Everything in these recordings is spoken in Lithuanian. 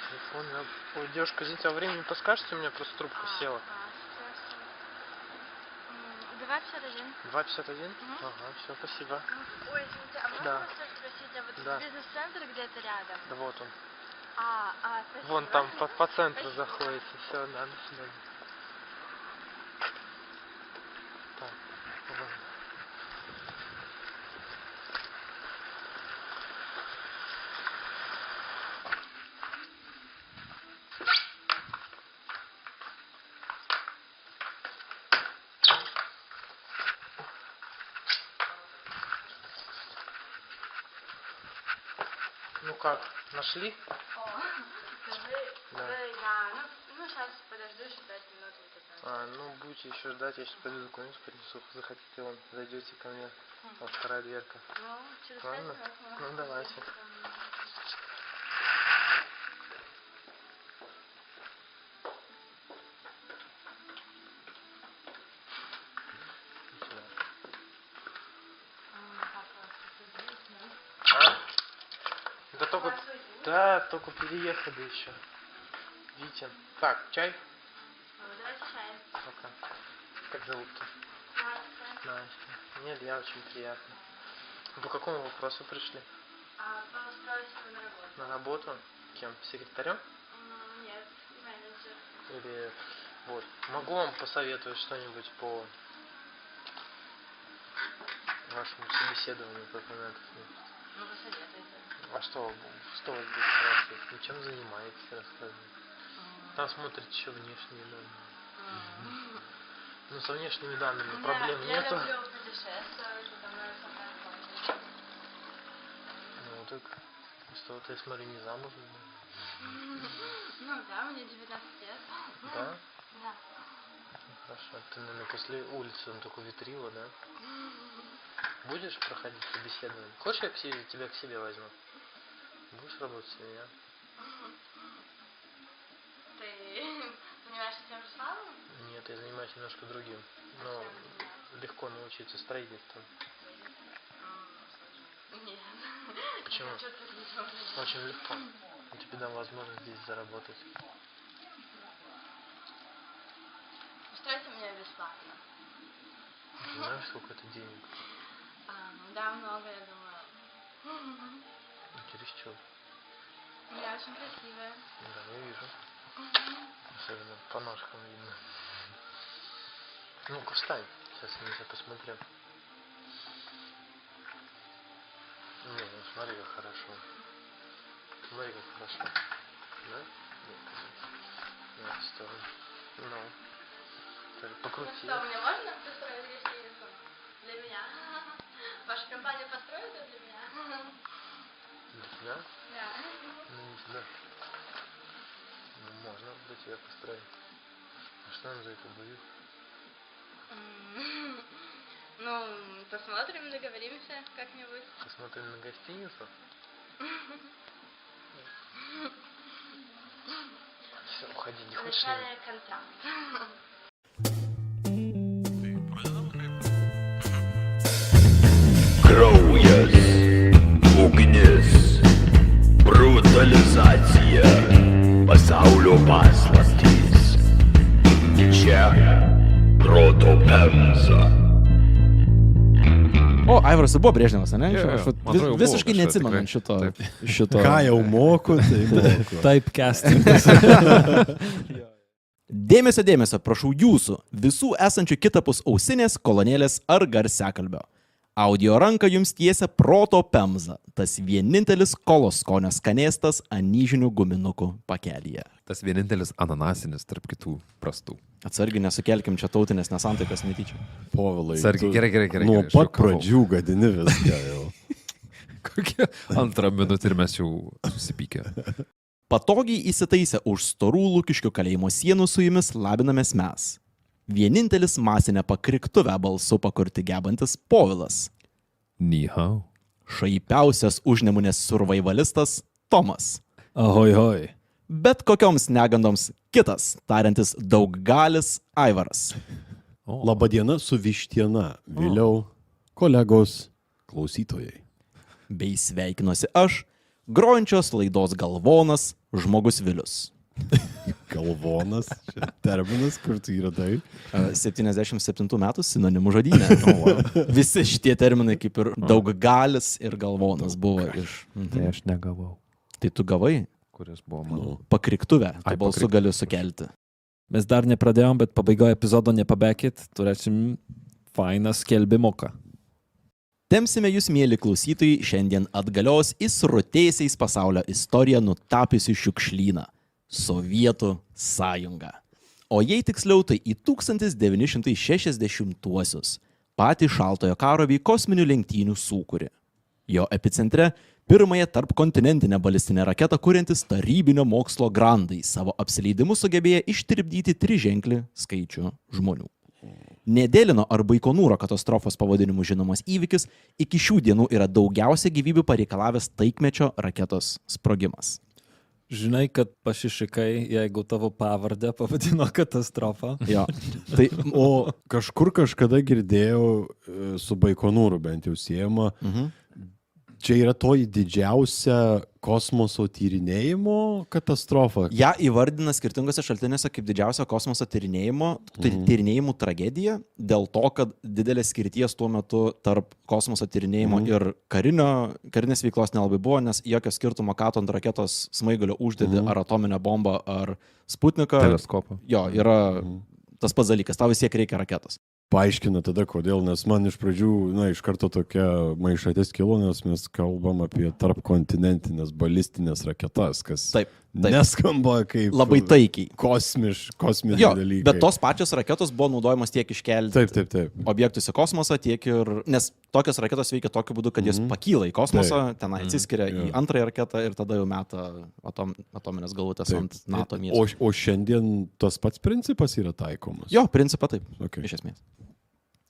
Телефон. Ой, девушка, извините, а времени подскажете? У меня просто трубка села. 2:51. 2:51? Ага, все, спасибо. Ой, извините, а можно вас тоже спросить, а вот бизнес-центр где-то рядом? Да вот он. Спасибо. Вон там по центру заходите. Все, да, до свидания. Так, ладно. Ну как, нашли? Да. Ну сейчас подожду еще 5 минут. Ну будете еще ждать, я сейчас пойду документы принесу. Захотите, вон, зайдете ко мне. Вот вторая дверка. Через 5 Ладно? минут. Ну давайте. Да, только переехали еще. Видите? Так, чай? Давайте чай. Пока. Как зовут-то? Настя. Мне Илья, очень приятно. По какому вопросу пришли? По устройству на работу. На работу? Кем? Секретарем? Нет, менеджер. Или вот. Могу вам посоветовать что-нибудь по вашему собеседованию документов? Ну, посоветуйте. А что вы здесь спрашиваете? Чем занимаетесь, рассказывайте. Там смотрят еще внешние данные. Ну, со внешними данными проблем нету. Я люблю путешествовать, потому что там. Ну, так, что ты, смотри, не замужем? Ну, да, мне 19 лет. Да? Да. Хорошо. Ты, наверное, после улицы такую ветрила, да? Будешь проходить собеседование? Хочешь, я тебя к себе возьму? Будешь работать с меня? Ты занимаешься тем же самым? Нет, я занимаюсь немножко другим. Но легко научиться строительству. Нет. Почему? Очень легко. Я тебе дам возможность здесь заработать. Устройте меня бесплатно. Ты знаешь, сколько это денег? Да, много, я думаю. Чересчур. Я очень красивая. Да, я вижу. Особенно по ножкам видно. Ну-ка, встань. Сейчас я на тебя посмотрю. Не, ну смотри, как хорошо. Смотри, как хорошо. Да? Нет, на эту сторону. Ну. Так, покрути. Ну что, мне можно построить гостиницу? Для меня? Ваша компания построит это для меня? Для тебя? Да. Ну, не тебя. Ну, можно для тебя построить. А что нам за это будет? Ну, посмотрим, договоримся как-нибудь. Посмотрим на гостиницу? Все, уходи, не хочешь? Начальный контракт. Kraujas, ugnis, brutalizacija, pasaulio paslaptys. Čia proto pemza. O, Aivaras buvo Brežnevas, ne? Jo, Visiškai neatsimenu šito. Ką jau moku, tai moku. Typecastingas. Dėmesio, prašau jūsų, visų esančių kitapus ausinės, kolonėlės ar garsiakalbio. Audio ranką jums tiesia proto pemza, tas vienintelis kolos skonio skanėstas anyžinių guminukų pakelyje. Tas vienintelis ananasinis tarp kitų prastų. Atsargiai nesukelkim čia tautinės nesantaikas netyčia. Povilai, Gerai. nuo pat pradžių gadini viską jau. Kokia antrą minutę ir mes jau susipykę. Patogiai įsitaisę už storų Lukiškių kalėjimo sienų su jumis labinamės mes. Vienintelis masinę pakriktuvę balsu pakurti gebantis Povilas. Ni hao. Šaipiausias užnemunės survivalistas Tomas. Ahoj. Bet kokioms negandoms kitas, tariantis dauggalis Aivaras. Labadiena su vištiena, vėliau kolegos klausytojai. Bei sveikinuosi aš, grojančios laidos galvonas žmogus Vilius. Galvonas, čia terminas, kur tu įradai. 77 metų sinonimų žodyne. Visi šitie terminai kaip ir daug galis ir galvonas buvo iš... Tai aš negavau. Tai tu gavai Kuris buvo mano. pakriktuvę, tai Ai, balsu gali sukelti. Mes dar nepradėjom, bet pabaigoje epizodo nepabėkit, turėsim fainą skelbimoką. Tempsime jūs, mėly klausytojai, šiandien atgalios į srutėsiais pasaulio istoriją nutapiusi šiukšlyną – Sovietų sąjungą. O jei tiksliau, tai į 1960-uosius patį šaltojo karo bei kosminių lenktynių sūkurį. Jo epicentre pirmąją tarpkontinentinę balistinę raketą kuriantis tarybinio mokslo grandai savo apsileidimu sugebėjo ištirpdyti triženklį skaičių žmonių. Nedelino ar Baikonūro katastrofos pavadinimu žinomas įvykis iki šių dienų yra daugiausia gyvybių pareikalavęs taikmečio raketos sprogimas. Žinai, kad pasišikai, jeigu tavo pavardę pavadino katastrofą. Jo, tai O kažkur kažkada girdėjau su Baikonūru bent jau siejama. Čia yra toji didžiausia kosmoso tyrinėjimo katastrofa. ją įvardina skirtingose šaltiniuose kaip didžiausia kosmoso tyrinėjimų tragedija, dėl to, kad didelės skirties tuo metu tarp kosmoso tyrinėjimo ir karinės veiklos nelabai buvo, nes jokio skirtumo, ką tu ant raketos smaigalio uždedi, ar atominę bombą, ar Sputniką. Teleskopą. Jo, yra tas pats dalykas, tau vis tiek reikia raketos. Paaiškina tada, kodėl, nes man iš pradžių, iš karto tokia maišatės kilo, nes mes kalbam apie tarpkontinentinės balistinės raketas, kas Taip. neskamba kaip Labai taikiai. kosminiai Jo, dalykai. bet tos pačios raketos buvo naudojamas tiek iškelti Taip. objektus į kosmosą, tiek ir... Nes tokios raketos veikia tokiu būdu, kad jos pakyla į kosmosą, tenai atsiskiria į antrąją raketą ir tada jau meta atominės galvutės ant NATO miestų. O šiandien tas pats principas yra taikomas? Jo, principą taip, Okay. iš esmės.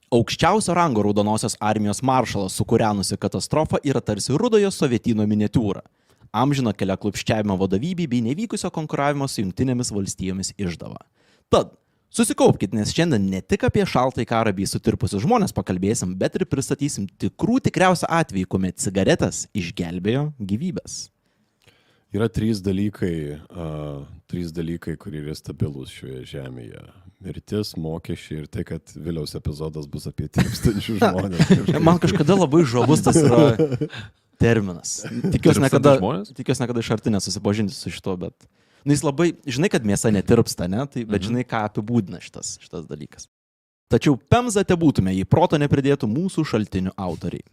Aukščiausio rango raudonosios armijos maršalas sukūrenusi katastrofą yra tarsi rudojo sovietyno miniatiūra. Amžino keliaklupščiavimo vadovybei bei nevykusio konkuravimo su Jungtinėmis valstijomis išdava. Tad, susikaupkit, nes šiandien ne tik apie šaltąjį karą bei sutirpusius žmonės pakalbėsim, bet ir pristatysim tikriausią atvejį, kuomet cigaretės išgelbėjo gyvybės. Yra trys dalykai, kurie yra stabilus šioje žemėje. Mirtis, mokesčiai ir tai, kad vėliaus epizodas bus apie tirpstančių žmonės. Man kažkada labai žavus tas yra terminas. Tikiuosi nekada iš arti nesusipažinti su šito, bet... Jis labai, žinai, kad mėsa netirpsta, ne? Tai, bet žinai, ką apibūdina šitas dalykas. Tačiau Pemza tebūtume, jei proto nepridėtų mūsų šaltinių autoriai.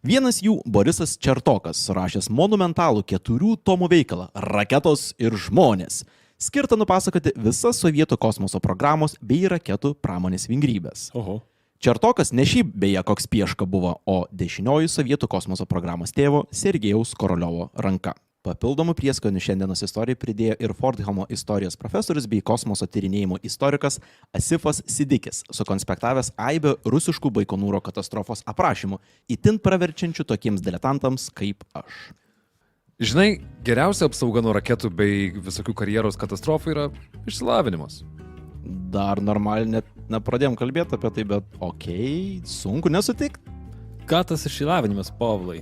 Vienas jų, Borisas Čertokas, surašęs monumentalų 4 tomų veikalą Raketos ir žmonės, skirtą nupasakoti visas sovietų kosmoso programos bei raketų pramonės vingrybės. Oho. Čertokas ne šiaip beje koks pieška buvo, o dešinioji sovietų kosmoso programos tėvo Sergejaus Koroliovo ranka. Papildomų prieskonių šiandienos istorijai pridėjo ir Fordhamo istorijos profesorius bei kosmoso tyrinėjimų istorikas Asifas Sidikis, sukonspektavęs aibę rusiškų Baikonūro katastrofos aprašymų, itin praverčiančių tokiems diletantams kaip aš. Žinai, geriausia apsauga nuo raketų bei visokių karjeros katastrofų yra išsilavinimas. Dar normaliai net nepradėjom kalbėti apie tai, bet okei, sunku nesutikti. Ką tas išsilavinimas, Pavlai?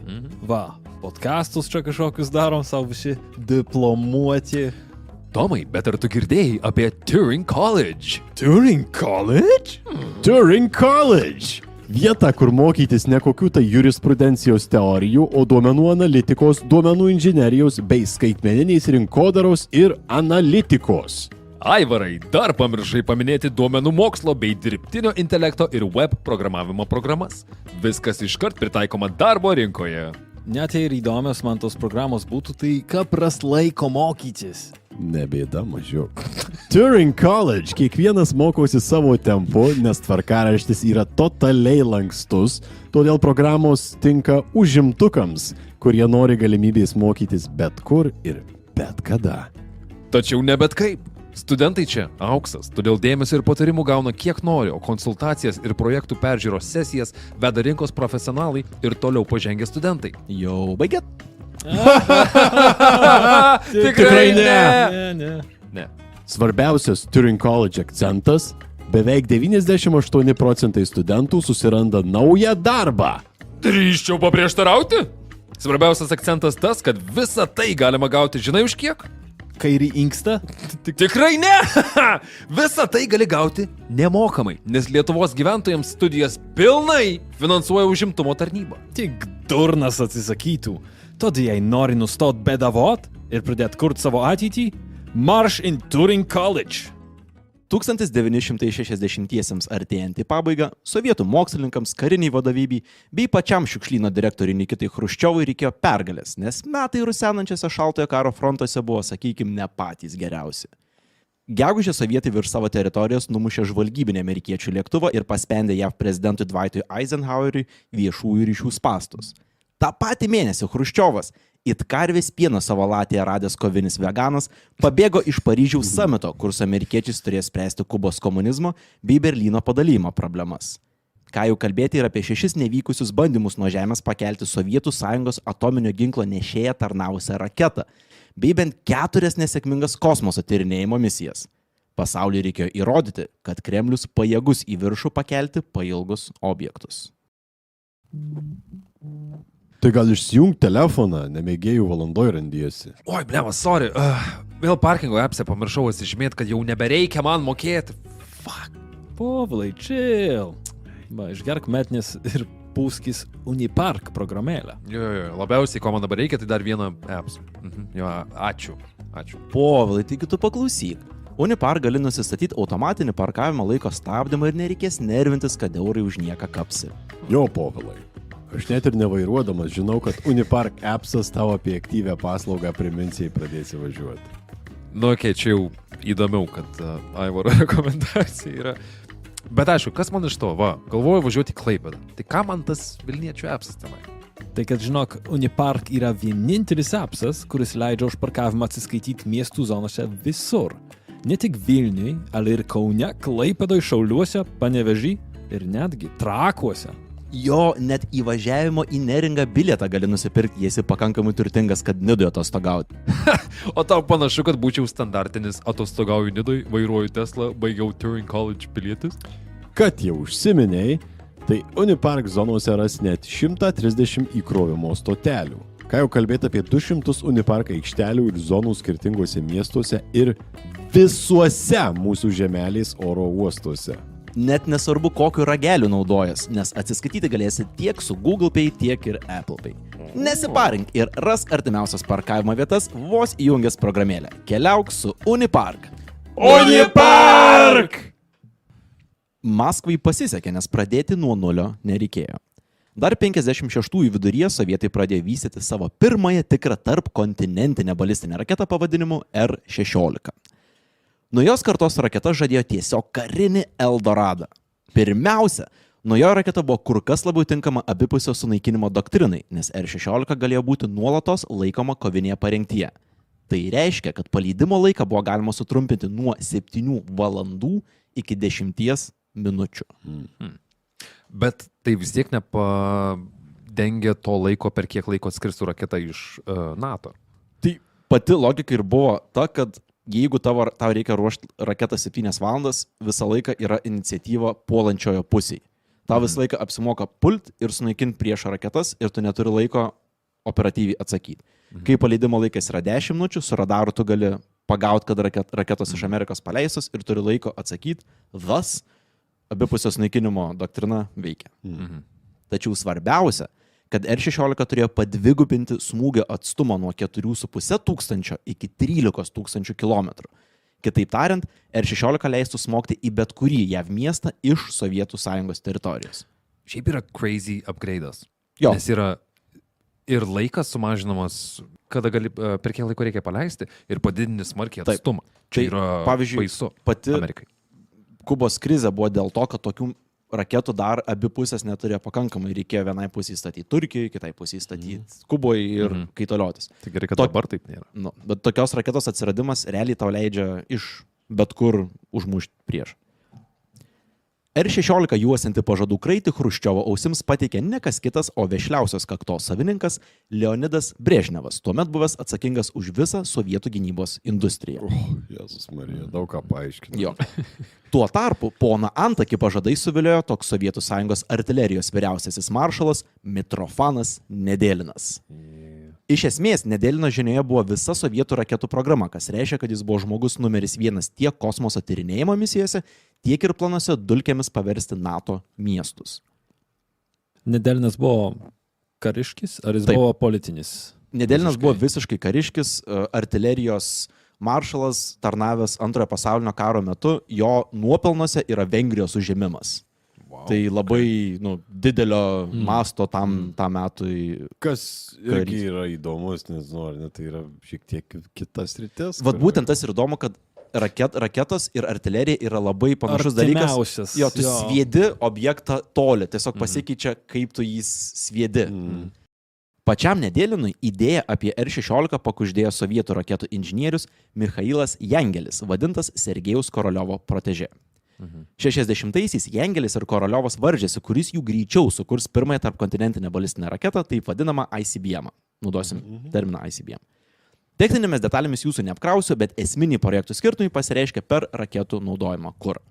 Va, podcastus čia kažkokius darom, savo visi diplomuoti. Tomai, bet ar tu girdėjai apie Turing College? Turing College? Turing College! Vieta, kur mokytis ne kokių tai jurisprudencijos teorijų, o duomenų analitikos, duomenų inžinerijos bei skaitmeniniais rinkodaros ir analitikos. Aivarai, dar pamiršai paminėti duomenų mokslo bei dirbtinio intelekto ir web programavimo programas. Viskas iškart pritaikoma darbo rinkoje. Net ir įdomios man tos programos būtų, tai ką praslaiko mokytis? Nebėda mažiau. Turing College kiekvienas mokosi savo tempu, nes tvarkaraštis yra totaliai lankstus, todėl programos tinka užimtukams, kurie nori galimybės mokytis bet kur ir bet kada. Tačiau ne bet kaip. Studentai čia auksas, todėl dėmesio ir patarimų gauna kiek nori, o konsultacijas ir projektų peržiūros sesijas veda rinkos profesionalai ir toliau pažengę studentai. Jau baigėt? Tikrai Ne. Svarbiausias Turing College akcentas – beveik 98% studentų susiranda naują darbą. Drįsčiau paprieštarauti? Svarbiausias akcentas tas, kad visą tai galima gauti, žinai už kiek? Kairį inkstą? Tikrai ne! Visą tai gali gauti nemokamai, nes Lietuvos gyventojams studijas pilnai finansuoja užimtumo tarnyba. Tik durnas atsisakytų. Todėl jei nori nustot bedavot ir pradėt kurt savo ateitį, marš in Turing College. 1960-iesiems artėjant į pabaigą, sovietų mokslininkams, kariniai vadovybei bei pačiam šiukšlyno direktoriui Nikitai Chruščiovui reikėjo pergalės, nes metai rusenančiose šaltojo karo frontuose buvo, sakykime, ne patys geriausi. Gegužę sovietai virš savo teritorijos numušė žvalgybinį amerikiečių lėktuvą ir paspendė JAV prezidentui Dwightui Eisenhoweriui viešųjų ryšių spastus. Ta patį mėnesį Chruščiovas, it karvės pieno savo latėje radęs kovinis veganas, pabėgo iš Paryžiaus samito, kur su amerikiečiais turėjo spręsti Kubos komunizmo bei Berlyno padalymo problemas. Ką jau kalbėti ir apie 6 nevykusius bandymus nuo Žemės pakelti Sovietų Sąjungos atominio ginklo nešėją tarnavusią raketą, bei bent 4 nesėkmingas kosmoso tyrinėjimo misijas. Pasauliui reikėjo įrodyti, kad Kremlius pajėgus į viršų pakelti pailgus objektus. Tai gal išsijung telefoną, nemėgėjų valandoj randiesi. Oi, bleva, sorry. Vėl parkingo appse pamiršau atsižymėti, kad jau nebereikia man mokėti. Fuck. Povilai, chill. Va, išgerk metinės ir pūskis Unipark programėlę. Jo, labiausiai, ko man dabar reikia, tai dar vieną apps. Jo, ačiū. Povilai, taigi tu paklausyk. Unipark gali nusistatyti automatinį parkavimo laiko stabdymą ir nereikės nervintis, kad eurai už nieką kapsi. Jo, Povilai. Aš net ir nevairuodamas žinau, kad Unipark appsas tavo apie aktyvę paslaugą primins, jei pradėsi važiuoti. Nu, čia jau įdomiau, kad Aivaro rekomendacija yra. Bet aišku, kas man iš to? Va, galvoju važiuoti į Klaipėdą. Tai ką man tas Vilniečių appsas tenai? Tai kad žinok, Unipark yra vienintelis appsas, kuris leidžia už parkavimą atsiskaityti miestų zonose visur. Ne tik Vilniui, ale ir Kaune, Klaipėdoj, Šiauliuose, Panevėžy ir netgi Trakuose. Jo, net įvažiavimo į Neringą bilietą gali nusipirkti, jei esi pakankamai turtingas, kad Nidoje atostogauti. O tau panašu, kad būčiau standartinis atostogauju Nidoje, vairuoju Tesla, baigiau Turing College pilietis? Kad jau užsiminėjai, tai Unipark zonose ras net 130 įkrovimo stotelių. Ką jau kalbėti apie 200 Unipark aikštelių ir zonų skirtingose miestuose ir visuose mūsų žemelės oro uostuose. Net nesvarbu, kokiu rageliu naudojas, nes atsiskaityti galėsi tiek su Google Pay, tiek ir Apple Pay. Nesiparink ir rask artimiausias parkavimo vietas vos įjungęs programėlę. Keliauk su Unipark. Unipark! Maskvai pasisekė, nes pradėti nuo nulio nereikėjo. Dar 56-ųjų viduryje sovietai pradėjo vystyti savo pirmąją tikrą tarpkontinentinę balistinę raketą pavadinimu R-16. Nuo jos kartos raketa žadėjo tiesiog karinį Eldoradą. Pirmiausia, nuo jo raketa buvo kur kas labiau tinkama abipusio sunaikinimo doktrinai, nes R-16 galėjo būti nuolatos laikoma kovinėje parengtyje. Tai reiškia, kad paleidimo laiką buvo galima sutrumpinti nuo 7 valandų iki 10 minučių. Bet tai vis tiek nepadengia to laiko, per kiek laiko atskristų raketa iš NATO. Tai pati logika ir buvo ta, kad jeigu tau reikia ruošti raketą 7 valandas, visą laiką yra iniciatyva puolančiojo pusėje. Tau visą laiką apsimoka pult ir sunaikinti priešo raketas ir tu neturi laiko operatyviai atsakyti. Kai paleidimo laikas yra 10 minučių, su radaru tu gali pagauti, kad raketos iš Amerikos paleistos ir turi laiko atsakyti. Thus, abipusio sunaikinimo doktrina veikia. Tačiau svarbiausia, kad R-16 turėjo padvigubinti smūgio atstumą nuo 4,5 tūkstančio iki 13 tūkstančių kilometrų. Kitaip tariant, R-16 leistų smogti į bet kurį JAV miestą iš Sovietų Sąjungos teritorijos. Šiaip yra crazy upgrade'as. Jo. Nes yra ir laikas sumažinamas, kada gali, per kiek laiko reikia paleisti, ir padidinti smarkiai atstumą. Čia yra, pavyzdžiui, baisu pati Amerikai. Kubos krizė buvo dėl to, kad tokių raketų dar abi pusės neturėjo pakankamai. Reikėjo vienai pusėje statyti Turkijoje, kitai pusėje statyti Kuboje ir kaitaliotis. Tai gerai, kad dabar taip nėra. Nu, bet tokios raketos atsiradimas realiai tau leidžia iš bet kur užmušti prieš. R-16 juosinti pažadų kraitį Chruščiovo ausims pateikė ne kas kitas, o vešliausios kaktos savininkas Leonidas Brežnevas, tuomet buvęs atsakingas už visą sovietų gynybos industriją. Jėzus Marija, daug ką paaiškino. Jo. Tuo tarpu poną Antakį pažadai suviliojo toks Sovietų Sąjungos artilerijos vyriausiasis maršalas Mitrofanas Nedėlinas. Iš esmės, Nedelino žinioje buvo visa sovietų raketų programa, kas reiškia, kad jis buvo žmogus numeris 1 tiek kosmoso tyrinėjimo misijose, tiek ir planuose dulkėmis paversti NATO miestus. Nedelinas buvo kariškis, ar jis Taip. buvo politinis? Nedelinas buvo visiškai kariškis, artilerijos maršalas, tarnavęs Antrojo pasaulinio karo metu, jo nuopelnuose yra Vengrijos užėmimas. Wow, tai labai didelio masto tam metui. Kas irgi yra įdomus, nežinau, ar ne, tai yra šiek tiek kitas rytis. Vat būtent tas ir įdomu, kad raketos ir artilerija yra labai panašus dalykas. Artimiausias, Jo, tu jo. sviedi objektą toli, tiesiog pasikeičia, kaip tu jį sviedi. Pačiam Nedelinui idėją apie R-16 pakuždėjo sovietų raketų inžinierius Michailas Jangelis, vadintas Sergejaus Koroliovo protežė. 60-aisiais Jangelis ir Koroliovas varžėsi, kuris jų greičiau sukurs pirmąją tarpkontinentinę balistinę raketą, taip vadinamą ICBM. Naudosim terminą ICBM. Techninėmis detalėmis jūsų neapkrausiu, bet esminiai projektų skirtumai pasireiškia per raketų naudojimą kurą.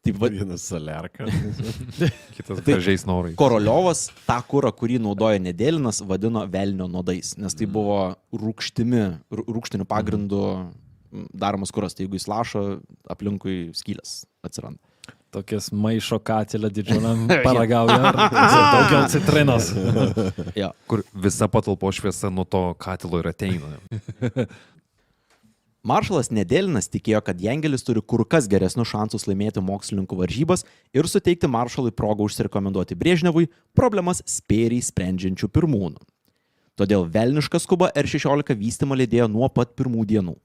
Taip, Vienas Saliarka. Kitas gražiais norai. Koroliovas tą kurą, kurį naudojo Nedelinas, vadino velnio nuodais, nes tai buvo rūgštiniu pagrindu daromas kuras, tai jeigu jis lašo, aplinkui skylės atsiranda. Tokias maišo katilę didžiuliam paragauja, daugiau citrinos. Ja. Kur visa patalpo šviesa nuo to katilo ir ateina. Maršalas Nedelinas tikėjo, kad Jangelis turi kur kas geresnius šansus laimėti mokslininkų varžybas ir suteikti Maršalui progą užsirekomenduoti Brežnevui problemas spėriai sprendžiančių pirmūnų. Todėl velniška skuba R-16 vystymą lydėjo nuo pat pirmų dienų.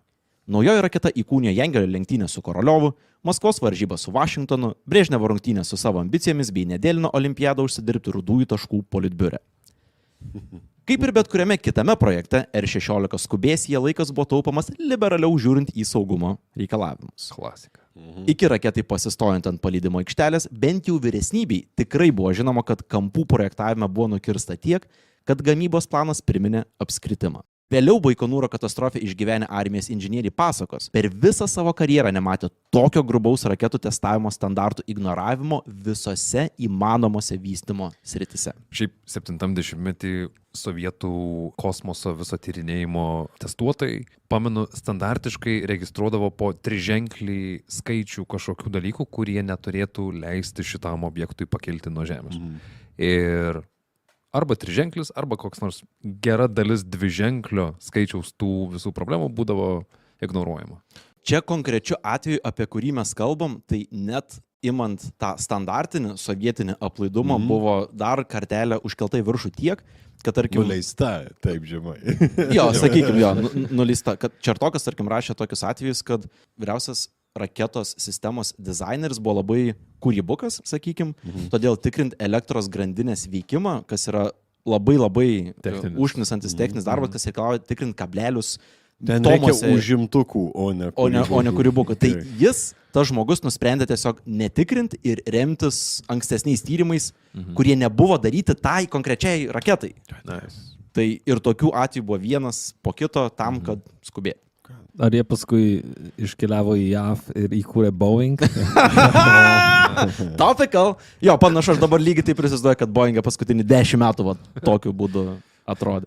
Naujoji raketa įkūnė Jangelio lenktynę su Koroliovu, Maskvos varžybą su Vašingtonu, Brežnevo rungtynę su savo ambicijomis bei Nedelino olimpiadą užsidirbti rudųjų taškų politbiure. Kaip ir bet kuriame kitame projekte, R-16 skubėsyje laikas buvo taupamas liberaliau žiūrint į saugumo reikalavimus. Klasika. Iki raketai pasistojant ant palydimo aikštelės, bent jau vyresnybei tikrai buvo žinoma, kad kampų projektavime buvo nukirsta tiek, kad gamybos planas priminė apskritimą. Vėliau Baikonūro katastrofę išgyvenę armijos inžinieriai pasakos, per visą savo karjerą nematė tokio grubaus raketų testavimo standartų ignoravimo visose įmanomose vystymo sritise. Šiaip 70-metį sovietų kosmoso viso tyrinėjimo testuotojai, pamenu, standartiškai registruodavo po triženklį skaičių kažkokių dalykų, kurie neturėtų leisti šitam objektui pakilti nuo Žemės. Ir arba triženklis, arba koks nors gera dalis dviženklio skaičiaus tų visų problemų būdavo ignoruojama. Čia konkrečiu atveju, apie kurį mes kalbam, tai net imant tą standartinį sovietinį aplaidumą buvo dar kartelę užkelta į viršų tiek, kad tarkim... Nuleista, taip žemai. Jo, sakykime, nuleista, kad Čertokas, tarkim, rašė tokius atvejus, kad vyriausias raketos sistemos dizaineris buvo labai kūrybukas, sakykime, todėl tikrint elektros grandinės veikimą, kas yra labai užknisantis techninis darbas, kas reikalauja tikrint kablelius, Ten reikia užimtukų, o ne kūrybukų. Tai jis, tas žmogus, nusprendė tiesiog netikrinti ir remtis ankstesniais tyrimais, kurie nebuvo daryti tai konkrečiai raketai. Nice. Tai ir tokių atvejų buvo vienas po kito tam, kad skubėti. Ar jie paskui iškeliavo į JAV ir įkūrė Boeing? Topical. Jo, panašu, aš dabar lygiai taip įsivaizduoju, kad Boeing'e paskutinį 10 metų tokiu būdu atrodė.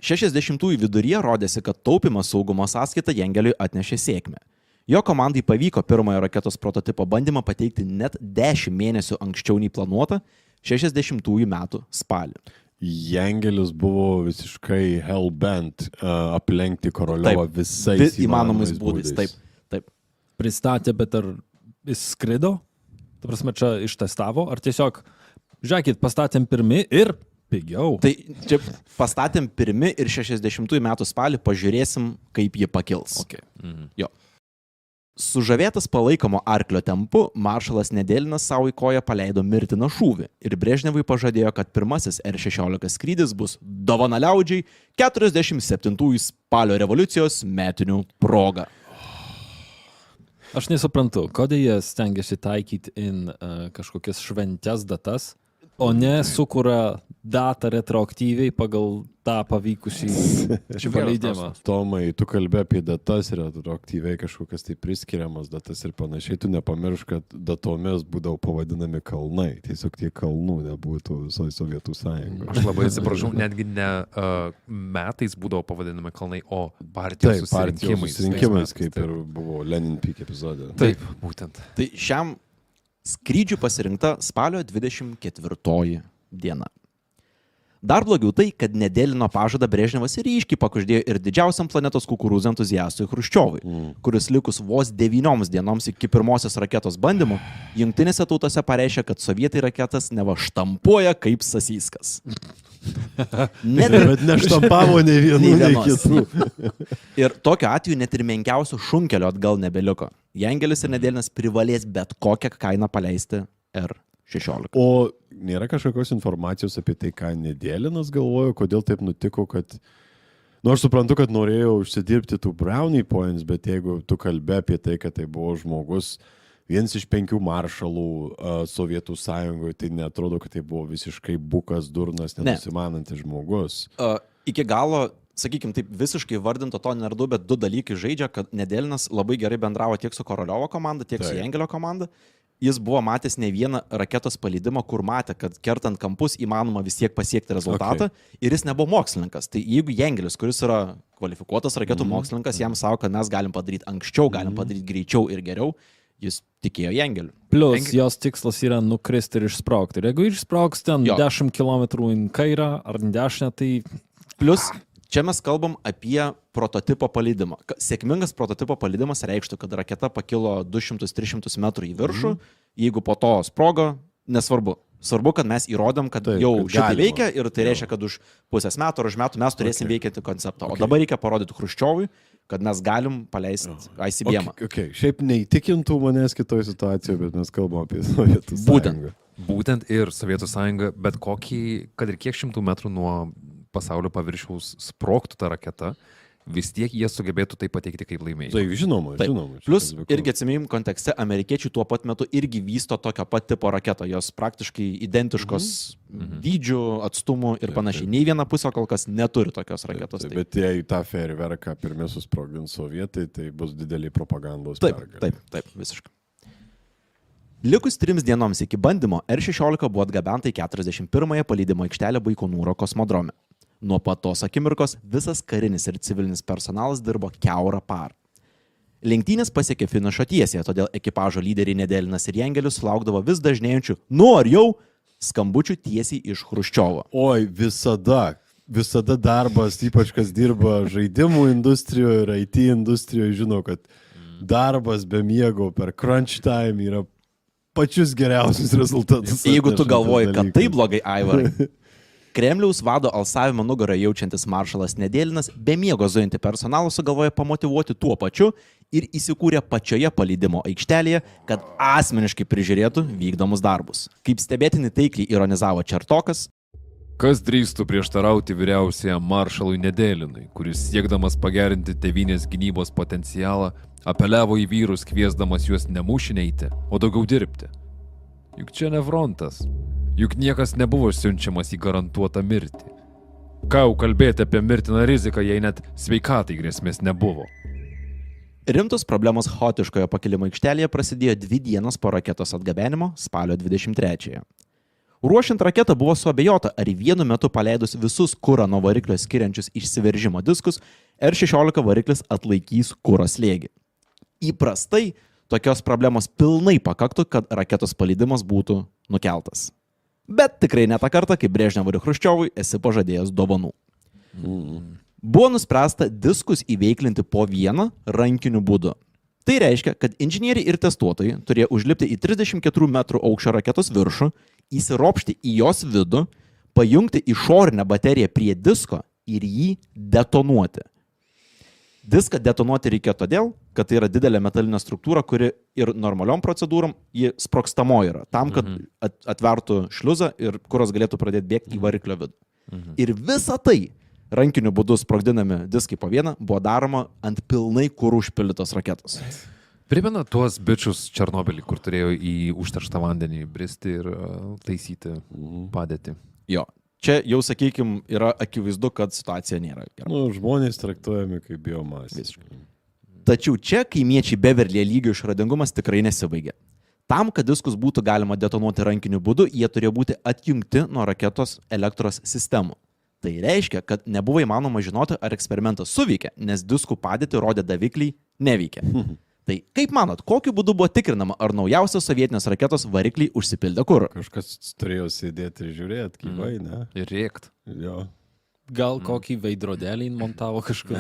60-ųjų viduryje rodėsi, kad taupimas saugumo sąskaita Jangeliui atnešė sėkmę. Jo komandai pavyko pirmojo raketos prototipo bandymą pateikti net 10 mėnesių anksčiau nei planuota 60-ųjų metų spalį. Jangelis buvo visiškai hellbent aplenkti Koroliovą visais įmanomais būdais. Taip. Pristatė, bet ar jis skrido? Ta prasme, čia ištestavo? Ar tiesiog, žiūrėkit, pastatėm pirmi ir pigiau? Tai čia pastatėm pirmi ir 60-ųjų metų spalį pažiūrėsim, kaip ji pakils. Okay. Jo. Sužavėtas palaikomo arklio tempu, maršalas Nedelinas savo į koją paleido mirtiną šūvį ir Brežnevui pažadėjo, kad pirmasis R-16 skrydis bus dovana liaudžiai 47-ųjų spalio revoliucijos metinių proga. Aš nesuprantu, kodėl jie stengiasi taikyti kažkokias šventės datas. O ne sukuria datą retroaktyviai pagal tą pavykusį paleidimą. Tomai, tu kalbė apie datas ir retroaktyviai kažkokias tai priskiriamas datas ir panašiai. Tu nepamiršk, kad datomis būdavo pavadinami kalnai. Tiesiog tie kalnų nebūtų visoje Sovietų sąjungoje. Aš labai atsiprašau, netgi ne metais būdavo pavadinami kalnai, o partijos susirinkimais, kaip ir buvo Lenin Peak epizode. Taip, būtent. Tai šiam skrydžiui pasirinkta spalio 24 diena. Dar blogiau tai, kad Nedelino pažadą Brežnevas ryškiai pakuždėjo ir didžiausiam planetos kukurūzų entuziastui Chruščiovui, kuris likus vos 9 dienoms iki pirmosios raketos bandymų, jungtinėse tautose pareiškė, kad sovietai raketas neva štampuoja kaip sasyskas. Bet neštampavo nei vienų, nei kitų. Ir tokiu atveju net ir menkiausių šunkelio atgal nebeliko. Jangelis ir Nedelinas privalės bet kokią kainą paleisti R-16. O nėra kažkokios informacijos apie tai, ką Nedelinas galvojo, kodėl taip nutiko, kad... Aš suprantu, kad norėjau užsidirbti tų brownie points, bet jeigu tu kalbė apie tai, kad tai buvo žmogus, vienas iš 5 maršalų Sovietų sąjungoje, tai netrodo, kad tai buvo visiškai bukas, durnas, nenusimanantis žmogus. Iki galo, sakykime, taip visiškai vardinto to neradau, bet 2 dalykai žaidžia, kad Nedelinas labai gerai bendravo tiek su Koroliovo komanda, tiek su Jangelio komanda. Jis buvo matęs ne vieną raketos paleidimą, kur matė, kad kertant kampus įmanoma vis tiek pasiekti rezultatą, ir jis nebuvo mokslininkas. Tai jeigu Jangelis, kuris yra kvalifikuotas raketų mokslininkas, jam sako, kad mes galim padaryti anksčiau, galim padaryti greičiau ir geriau, jis tikėjo Jangeliu. Plus, jos tikslas yra nukristi ir išspraukti. Ir jeigu išsprauks ten 10 km į kairę ar 10, tai... Plus, čia mes kalbam apie prototipo paleidimą. Sėkmingas prototipo paleidimas reikštų, kad raketa pakilo 200-300 metrų į viršų, jeigu po to sprogo, nesvarbu. Svarbu, kad mes įrodėm, kad jau šitai veikia ir tai reiškia, kad už pusės metų ar už metų mes turėsim veikiantį konceptą. O dabar reikia parodyti Chruščiovui, kad mes galim paleisti ICBM. Šiaip neįtikintų manęs kitoje situacijoje, bet mes kalbam apie Sovietų sąjungą. Būtent ir Sovietų sąjunga, bet kokį, kad ir kiek 100 metrų nuo pasaulio paviršiaus sprogtų ta raketa, vis tiek jie sugebėtų tai pateikti kaip laimėjimą. Tai žinoma. Plus, irgi atsimėjim kontekste, amerikiečiai tuo pat metu irgi vysto tokio pat tipo raketą. Jos praktiškai identiškos dydžių, atstumų ir panašiai. Nei viena pusė kol kas neturi tokios raketos. Bet jei tą fejerverką pirmie susprogdins sovietai, tai bus didelį propagandos pergalė. Taip, visiškai. Likus 3 dienoms iki bandymo, R-16 buvo atgabenta į 41-ąją paleidimo aikštelę Baikonūro kosmodrome. Nuo pat tos akimirkos visas karinis ir civilinis personalas dirbo kiaurą parą. Lenktynės pasiekė finišo tiesiai, todėl ekipažo lyderiai Nedelinas ir Jangelis sulaukdavo vis dažnėjančių ar jau skambučių tiesiai iš Chruščiovo. Oi, visada darbas, ypač kas dirba žaidimų industrijoje ir IT industrijoje, žino, kad darbas be miego per crunch time yra pačius geriausius rezultatus. Jeigu tu galvoji, kad tai blogai, Aivarai. Kremliaus vado alsavimo nugarą jaučiantis maršalas Nedelinas be miego zuojantį personalą sugalvoja pamotyvuoti tuo pačiu ir įsikūrė pačioje paleidimo aikštelėje, kad asmeniškai prižiūrėtų vykdomus darbus. Kaip stebėtinai taikliai ironizavo Čertokas. Kas drįstų prieštarauti vyriausiajam maršalui Nedelinui, kuris siekdamas pagerinti tėvynės gynybos potencialą, apeliavo į vyrus kviesdamas juos nemušinėti, o daugiau dirbti. Juk čia ne frontas. Juk niekas nebuvo siunčiamas į garantuotą mirtį. Ką jau kalbėti apie mirtiną riziką, jei net sveikatai grėsmės nebuvo. Rimtos problemos chaotiškoje pakilimo aikštelėje prasidėjo 2 dienos po raketos atgabenimo spalio 23-ąją. Ruošiant raketą buvo suabejota, ar vienu metu paleidus visus kurą nuo variklio skiriančius išsiveržimo diskus, R-16 variklis atlaikys kuro slėgį. Įprastai tokios problemos pilnai pakaktų, kad raketos paleidimas būtų nukeltas. Bet tikrai ne tą kartą, kaip Brežnevui ir Chruščiovui esi pažadėjęs dovanų. Buvo nuspręsta diskus įveiklinti po vieną rankiniu būdu. Tai reiškia, kad inžinieriai ir testuotojai turėjo užlipti į 34 metrų aukščio raketos viršų, įsiropšti į jos vidų, pajungti išorinę bateriją prie disko ir jį detonuoti. Diską detonuoti reikia todėl, kad tai yra didelė metalinė struktūra, kuri ir normaliom procedūrom ji sprogstamo yra, tam, kad atvertų šliuzą ir kuras galėtų pradėti bėgti į variklio vidų. Ir visa tai rankiniu būdu sprogdinami diskai po vieną buvo daroma ant pilnai kurų užpildytos raketos. Primena tuos bičius Černobylį, kur turėjo į užterštą vandenį bristi ir taisyti padėtį. Jo. Čia jau, sakykime, yra akivaizdu, kad situacija nėra gera. Nu, žmonės traktuojami kaip biomasė. Visiškai. Tačiau čia kaimiečiai Beverlyje lygio išradingumas tikrai nesibaigė. Tam, kad diskus būtų galima detonuoti rankiniu būdu, jie turėjo būti atjungti nuo raketos elektros sistemų. Tai reiškia, kad nebuvo įmanoma žinoti, ar eksperimentas suveikė, nes diskų padėtį rodė davikliai neveikia. Tai kaip manot, kokiu būdu buvo tikrinama, ar naujausios sovietinės raketos varikliai užsipildė kuru? Kažkas turėjo sėdėti ir žiūrėti, gyvai, ne? Ir rėkt. Jo. Gal kokį veidrodelį montavo kažkur.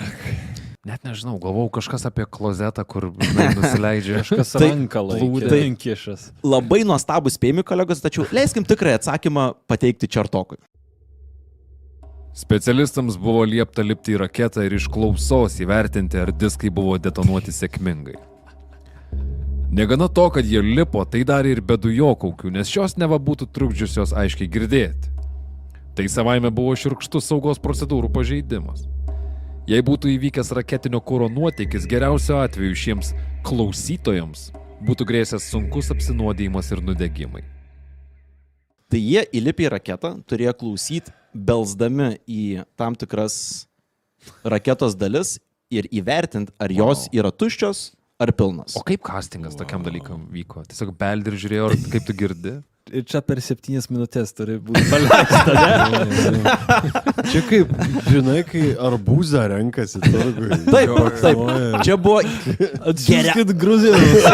Net nežinau, galvau kažkas apie klozetą, kur nusileidžia. Kažkas ranką laikė. tai- Kišas. Labai nuostabus spėjimai, kolegos, tačiau leiskim tikrai atsakymą pateikti Čertokui. Specialistams buvo liepta lipti į raketą ir iš klausos įvertinti, ar diskai buvo detonuoti sėkmingai. Negana to, kad jie lipo, tai darė ir be dujokaukių, nes šios neva būtų trukdžiusios aiškiai girdėti. Tai savaime buvo šiurkštus saugos procedūrų pažeidimas. Jei būtų įvykęs raketinio kuro nuotėkis, geriausiu atveju šiems klausytojams būtų grėsęs sunkus apsinuodijimas ir nudegimai. Tai jie įlipę į raketą turėjo klausyti, belsdami į tam tikras raketos dalis ir įvertinti, ar jos yra tuščios ar pilnos. O kaip castingas tokiam dalykam vyko? Tiesiog beldi ir žiūrėjo, ar kaip tu girdi? Ir čia per 7 minutės turi būti paleista, ne? Čia kaip, žinai, kai arbūzą renkasi turgui. Taip, taip. Čia buvo Atsiųskit Gruzinus.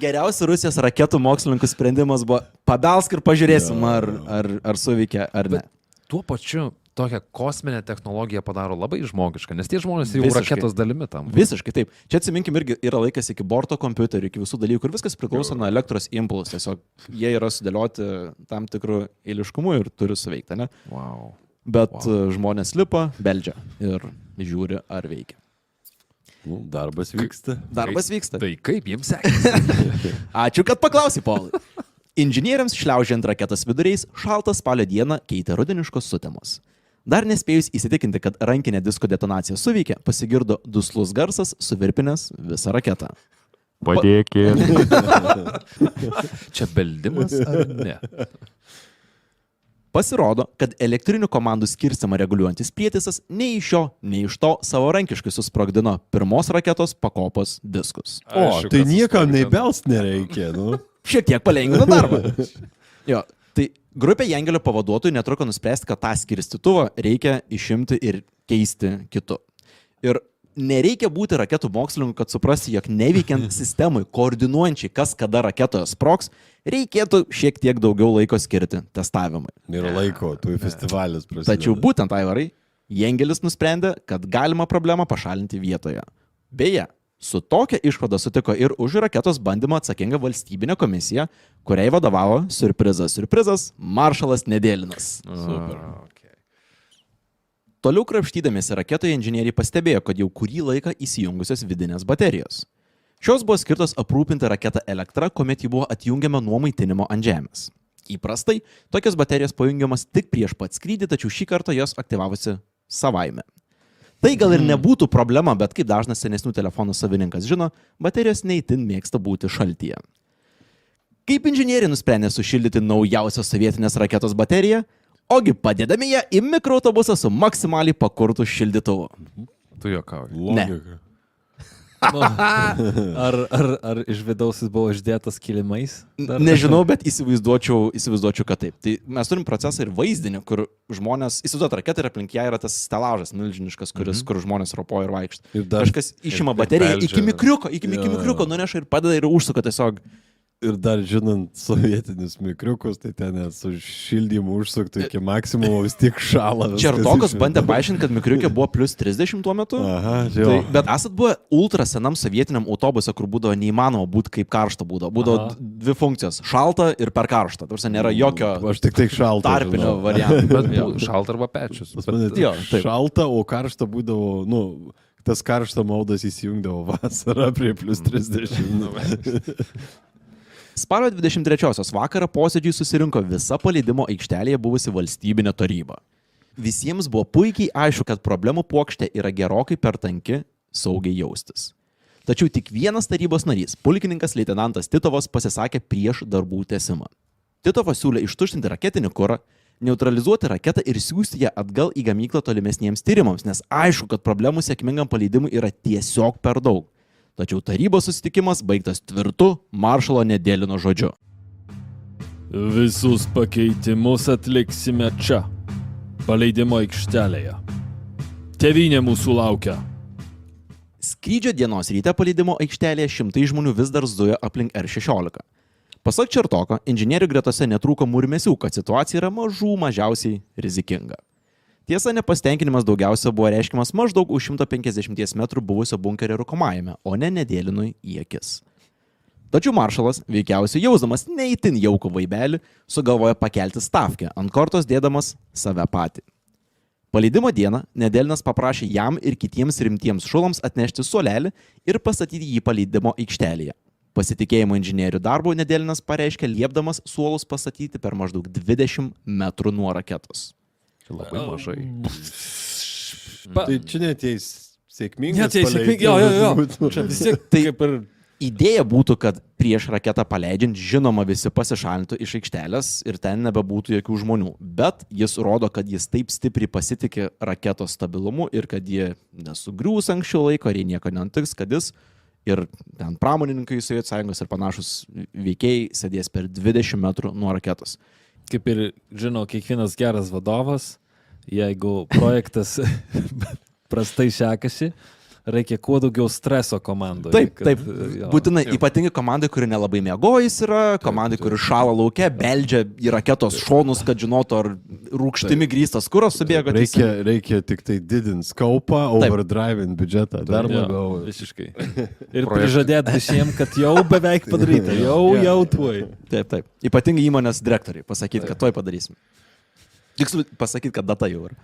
geriausias Rusijos raketų mokslininkų sprendimas buvo pabelsk ir pažiūrėsim, ar suveikia ar ne. Tuo pačiu tokią kosminę technologiją padaro labai žmogišką, nes tie žmonės jau Visiškai. raketos dalimi tam. Visiškai taip. Čia atsiminkim irgi yra laikas iki borto kompiuterių, iki visų dalykų ir viskas priklauso nuo elektros impulsų. Tiesiog jie yra sudėlioti tam tikrų eiliškumu ir turi suveikti, ne? Wow. Bet žmonės lipa, beldžia ir žiūri, ar veikia. Nu, darbas vyksta. Darbas vyksta. Tai kaip jiems sekėsi? Ačiū, kad paklausai, Paulai. Inžinieriams šliaužiant raketos viduriais, šaltą spalio dieną keitė rudeniškos sutemos. Dar nespėjus įsitikinti, kad rankinė disko detonacija suveikė, pasigirdo duslus garsas, suvirpinęs visą raketą. Padėkit. Čia beldimas ar ne? Pasirodo, kad elektrinių komandų skirstimą reguliuojantis prietaisas nei iš šio, nei iš to savarankiškai susprogdino pirmos raketos pakopos diskus. O, Aišku, tai kad niekam susprogdino. nei belst nereikia, nu. Šiek tiek palengvino darbą. Jo, tai grupė Jengelio pavaduotojų netruko nuspręsti, kad tą skirstytuvą reikia išimti ir keisti kitu. Ir nereikia būti raketų mokslininku, kad suprasti, jog neveikiant sistemui, koordinuojančiai, kas kada raketoje sprogs, reikėtų šiek tiek daugiau laiko skirti testavimui. Nėra laiko, tu festivalis prasideda. Tačiau būtent, Aivarai, Jengelis nusprendė, kad galima problemą pašalinti vietoje. Beje, su tokia išvada sutiko ir už raketos bandymą atsakinga valstybinė komisija, kuriai vadovavo siurprizas, maršalas Nedėlinas. Super. Okay. Toliau krapštydamėsi raketoje inžinieriai pastebėjo, kad jau kurį laiką įsijungusios vidinės baterijos. Šios buvo skirtos aprūpinti raketą elektrą, kuomet ji buvo atjungiama nuo maitinimo ant žemės. Įprastai, tokios baterijos pajungiamas tik prieš pat skrydį, tačiau šį kartą jos aktyvavosi savaime. Tai gal ir nebūtų problema, bet kaip dažnas senesnių telefonų savininkas žino, baterijos neįtin mėgsta būti šaltyje. Kaip inžinieriai nusprendė sušildyti naujausios sovietinės raketos bateriją, ogi padėdami ją į mikroautobusą su maksimaliai pakurtų šildytuvu. Tu juokauji. Logika. Ar iš vidaus jis buvo išdėtas kilimais? Dar? Nežinau, bet įsivaizduočiau, kad taip. Tai mes turim procesą ir vaizdinį, kur žmonės, įsivaizduot raketą ir aplink ją yra tas stelažas milžiniškas, kur žmonės ropoja ir vaikšto. Ir dar- Kažkas išima bateriją beldžia. iki mikriuko, nuneša ir padeda ir užsuka tiesiog. Ir dar žinant sovietinius mikriukus, tai ten net su šildymu užsuktų iki maksimumo vis tiek šala. viskas Čertokas iš- bandė paaiškinti, kad mikriukė buvo plus 30 tuo metu. Aha, jo. Tai, bet esat buvę ultra senam sovietiniam autobuse, kur būdavo neįmanoma būti kaip karšta būdavo. Būdavo dvi funkcijos - šalta ir per karštą. Tarsi nėra jokio Aš tik tai šalta. tarpinio žinau. varianto. Bet Jo. šalta arba pečius. Pas mane Jo, taip. šalta, o karšta būdavo, nu, tas karšta maudas įsijungdavo vasarą prie plus 30. Spalio 23-osios vakarą posėdžiui susirinko visa paleidimo aikštelėje buvusi valstybinė taryba. Visiems buvo puikiai aišku, kad problemų puokštė yra gerokai per tanki saugiai jaustis. Tačiau tik vienas tarybos narys, pulkininkas leitenantas Titovas, pasisakė prieš darbų tęsimą. Titovas siūlė ištuštinti raketinį kurą, neutralizuoti raketą ir siųsti ją atgal į gamyklą tolimesniems tyrimams, nes aišku, kad problemų sėkmingam paleidimui yra tiesiog per daug. Tačiau tarybos susitikimas baigtas tvirtu Maršalo Nedelino žodžiu. Visus pakeitimus atliksime čia, paleidimo aikštelėje. Tėvynė mūsų laukia. Skrydžio dienos ryte paleidimo aikštelėje šimtai žmonių vis dar zujo aplink R-16. Pasak Čertoko, inžinierių gretose netrūko murmesių, kad situacija yra mažiausiai rizikinga. Tiesa, nepasitenkinimas daugiausia buvo reiškiamas maždaug už 150 metrų buvusio bunkerio rūkomajame, o ne Nedelinui į akis. Tačiau maršalas, veikiausiai jausdamas neįtin jaukų vaibelį, sugalvojo pakelti stavkę, ant kortos dėdamas save patį. Paleidimo dieną Nedelinas paprašė jam ir kitiems rimtiems šulams atnešti suolelį ir pastatyti jį paleidimo aikštelėje. Pasitikėjimo inžinierių darbo Nedelinas pareiškė liepdamas suolus pastatyti per maždaug 20 metrų nuo raketos. Labai mažai. Tai čia neteis sėkmingas. Neteis sėkmingas, jo. Čia vis tiek Tai kaip ir... idėja būtų, kad prieš raketą paleidžiant, žinoma, visi pasišalintų iš aikštelės ir ten nebebūtų jokių žmonių. Bet jis rodo, kad jis taip stipriai pasitikė raketos stabilumu ir kad jie nesugriūs anksčiau laiko, ar jie nieko nenutiks, kad jis ir ten pramonininkai Sovietų Sąjungos ir panašus veikėjai sėdės per 20 metrų nuo raketos. Kaip ir žino kiekvienas geras vadovas, jeigu projektas prastai sekasi, reikia kuo daugiau streso komandoje. Taip. Būtinai, ypatingai komandai, kuri nelabai miegojus yra, komandai, kuri šala laukia, beldžia į raketos šonus, kad žinotų, ar rūgštimi grįstas kuras subėgo. Reikia tik tai didinti skaupą, overdriving biudžetą. Dar labiau. Visiškai. Ir prižadėti visiems, kad jau beveik padaryta. Jau tuoj. Taip. Ypatingai įmonės direktoriai pasakyti, kad tuoj padarysim. Tiksliau pasakyti, kad data jau yra.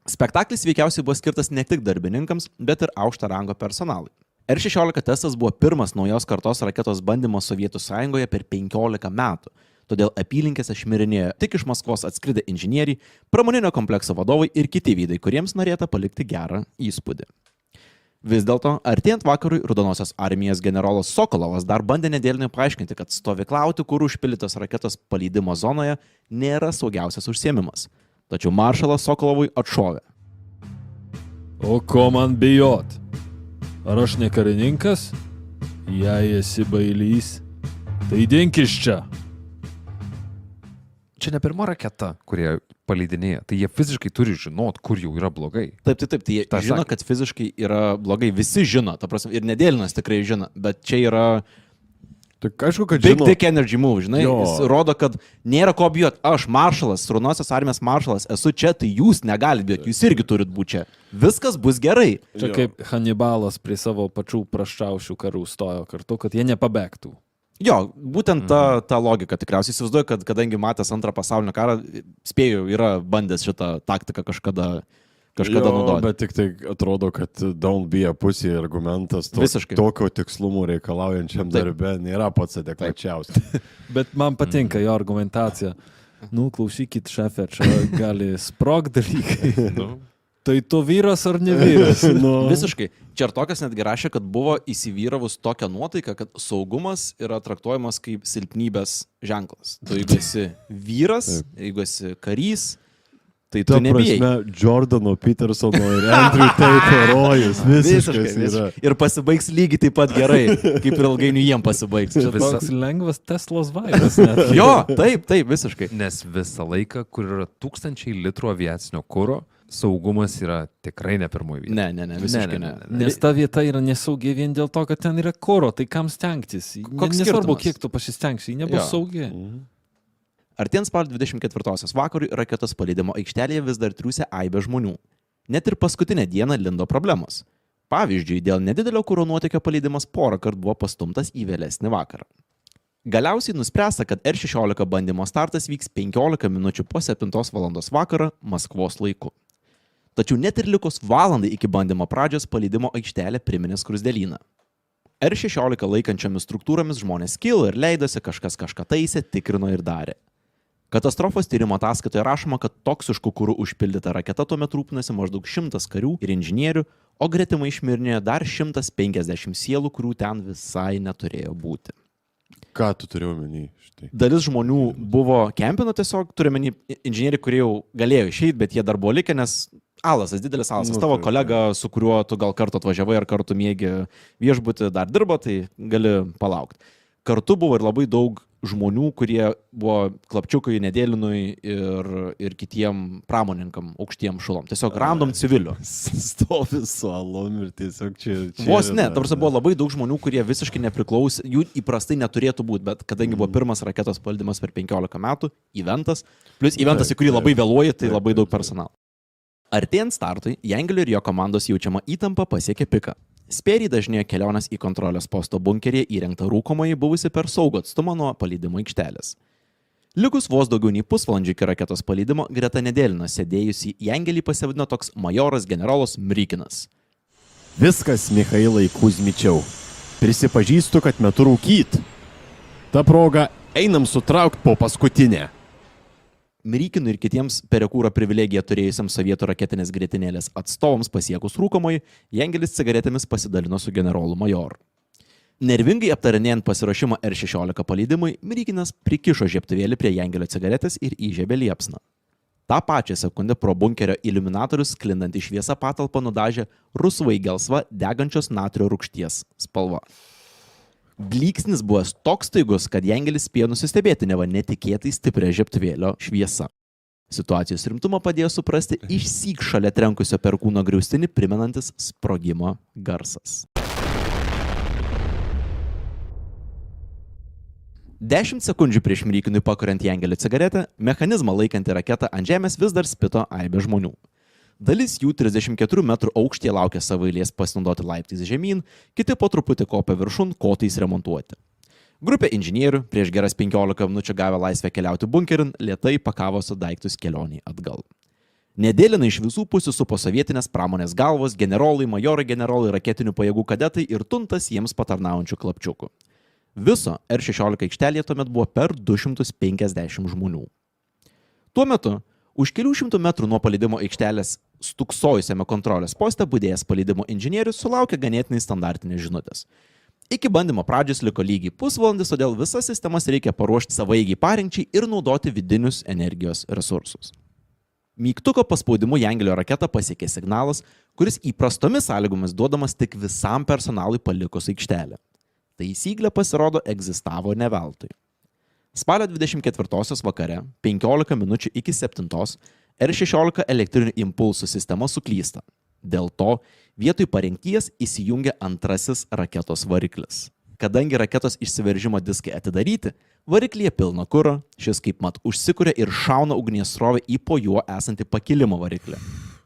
Spektaklis veikiausiai buvo skirtas ne tik darbininkams, bet ir aukšto rango personalui. R-16 testas buvo pirmas naujos kartos raketos bandymas Sovietų Sąjungoje per 15 metų, todėl apylinkėse šmirinėjo tik iš Maskvos atskridę inžinieriai, pramoninio komplekso vadovai ir kiti veidai, kuriems norėta palikti gerą įspūdį. Vis dėlto, artėjant vakarui, Raudonosios armijos generolas Sokolovas dar bandė Nedelinui paaiškinti, kad stovyklauti kurų užpildytos raketos paleidimo zonoje nėra saugiausias užsiėmimas. Tačiau maršalas Sokolovui atšovė. O ko man bijot? Ar aš ne karininkas? Jei esi bailys, tai dink iš čia. Čia ne pirma raketa, kurie paleidinėja. Tai jie fiziškai turi žinot, kur jau yra blogai. Taip. Tai jie žino, kad fiziškai yra blogai. Visi žino, ta prasme, ir Nedelinas tikrai žino. Bet čia yra... Tik aišku, kad Big Dick Energy Move, žinai, jis rodo, kad nėra ko bijot. Aš maršalas, Raudonosios armijos maršalas, esu čia, tai jūs negalite bijot, jūs irgi turit būti čia. Viskas bus gerai. Čia kaip Hannibalas prie savo pačių praščiausių karų stojo kartu, kad jie nepabėgtų. Jo, būtent ta logika. Tikriausiai įsivaizduoju, kad kadangi matęs antrą pasaulinį karą, spėju, yra bandęs šitą taktiką kažkada naudoti. Bet tik tai atrodo, kad don't be a pussy argumentas tokio tikslumo reikalaujančiam darbe nėra pats adekvačiausias. Bet man patinka jo argumentacija. Klausykit, šefe, čia gali sprog dalykai. Tai tu vyras ar ne vyras? Visiškai. Čertokas netgi rašė, kad buvo įsivyravus tokią nuotaiką, kad saugumas yra traktuojamas kaip silpnybės ženklas. Tu jeigu esi vyras, jeigu esi karys, tai tu nebijai. Jordano Petersono ir Andrew Tate herojus. Visiškai. Ir pasibaigs lygiai taip pat gerai, kaip ir ilgainiui jiem pasibaigs. Čia toks lengvas Teslos vairas. Jo, taip, visiškai. Nes visą laiką, kur yra 1000 litrų aviacinio kuro, saugumas yra tikrai ne pirmoji vieta. Ne, visiškai ne. Nes ta vieta yra nesaugi vien dėl to, kad ten yra kuro, tai kam stengtis? Nesvarbu, kiek tu pasistengsi, nebus saugi. Artėjant spalio 24-osios vakarui raketos paleidimo aikštelėje vis dar triūsė aibė žmonių. Net ir paskutinę dieną lindo problemos. Pavyzdžiui, dėl nedidelio kuro nuotėkio paleidimas porą kartų buvo pastumtas į vėlesnį vakarą. Galiausiai nuspręsta, kad R-16 bandymo startas vyks 15 minučių po 7 valandos vakarą Maskvos laiku. Tačiau net ir likus valandai iki bandymo pradžios paleidimo aikštelė priminė skruzdėlyną. R-16 laikančiomis struktūromis žmonės kilo ir leidosi, kažką taisė, tikrino ir darė. Katastrofos tyrimo ataskaitoje rašoma, kad toksiškų kurų užpildyta raketa tuomet rūpinasi maždaug 100 karių ir inžinierių, o gretimai išmirnėjo dar 150 sielų, kurių ten visai neturėjo būti. Ką tu turėjau menį šitai? Dalis žmonių buvo kempino tiesiog, turime inžinieriai, kurie jau galėjo išeiti, bet jie dar buvo likę, nes Alasas, didelis Alasas, tavo kolega, su kuriuo tu gal kartu atvažiavai ar kartu mėgi viešbutį, dar dirba, tai gali palaukti. Kartu buvo ir labai daug žmonių, kurie buvo klapčiukai Nedėlinui ir kitiem pramoninkam, aukštiem šulom. Tiesiog random civilių. Stovi su alom ir tiesiog čia Vos ne, tarsi buvo labai daug žmonių, kurie visiškai nepriklausė, jų įprastai neturėtų būti, bet kadangi buvo pirmas raketos valdymas per 15 metų, eventas, plus eventas, į kurį labai vėluoja, tai labai daug personalo. Artėjant startui, Jangelio ir jo komandos jaučiama įtampa pasiekė piką. Spėriai dažnėjo kelionės į kontrolės posto bunkerį įrengtą rūkomąjį buvusi per saugų atstumą nuo paleidimo aikštelės. Likus vos daugiau nei pusvalandžių iki raketos paleidimo, greta Nedėlino sėdėjusi Jangelį pasivadino toks majoras generolas Mrykinas. Viskas, Michailai Kuzmičiau. Prisipažįstu, kad metu rūkyt. Ta proga einam sutraukt po paskutinę. Mrykinui ir kitiems perekūro privilegiją turėjusiams sovietų raketinės grietinėlės atstovams pasiekus rūkomai, Jangelis cigaretėmis pasidalino su generolu majoru. Nervingai aptarinėjant pasiruošimą R-16 paleidimui, Mrykinas prikišo žiebtuvėlį prie Jangelio cigaretės ir įžiebė liepsną. Ta pačią sekundę pro bunkerio iliuminatorius sklindantį šviesą patalpą nudažė rusvai gelsva degančios natrio rūgšties spalva. Blyksnis buvo toks staigus, kad Jangelis spėjo nusistebėti neva netikėtai stiprią žiebtuvėlio šviesą. Situacijos rimtumą padėjo suprasti išsyk šalia trenkusio perkūno griaustinį primenantis sprogimo garsas. 10 sekundžių prieš Mrykinui pakuriant Jangelio cigaretę, mechanizmą laikantį raketą ant žemės vis dar spito aibė žmonių. Dalis jų 34 metrų aukštyje laukia savo eilės pasinaudoti laiptais žemyn, kiti po truputį kopia viršun kotais remontuoti. Grupė inžinierių, prieš geras 15 minučių gavę laisvę keliauti bunkerin, lėtai pakavo su daiktus kelioniai atgal. Nedėlina iš visų pusių supo sovietinės pramonės galvos, generolai, majorai, generolai, raketinių pajėgų kadetai ir tuntas jiems patarnaujančių klapčiukų. Viso R-16 aikštelėje tuomet buvo per 250 žmonių. Tuo metu, už kelių šimtų metrų nuo paleidimo aikštelės stūksojusiame kontrolės poste budėjęs paleidimo inžinierius sulaukė ganėtinai standartinės žinutės. Iki bandymo pradžios liko lygiai pusvalandis, todėl visas sistemas reikia paruošti savaigiai parinkčiai ir naudoti vidinius energijos resursus. Mygtuko paspaudimu Jangelio raketą pasiekė signalas, kuris įprastomis sąlygomis duodamas tik visam personalui palikus aikštelę. Taisyklė pasirodo egzistavo ne veltui. Spalio 24 vakare, 15 minučių iki 7, R-16 elektrinių impulsų sistema suklysta. Dėl to vietoj parengties įsijungia antrasis raketos variklis. Kadangi raketos išsiveržimo diskai atidaryti, variklyje pilna kuro, šis kaip mat užsikuria ir šauna ugnies srovę į po juo esantį pakilimo variklį.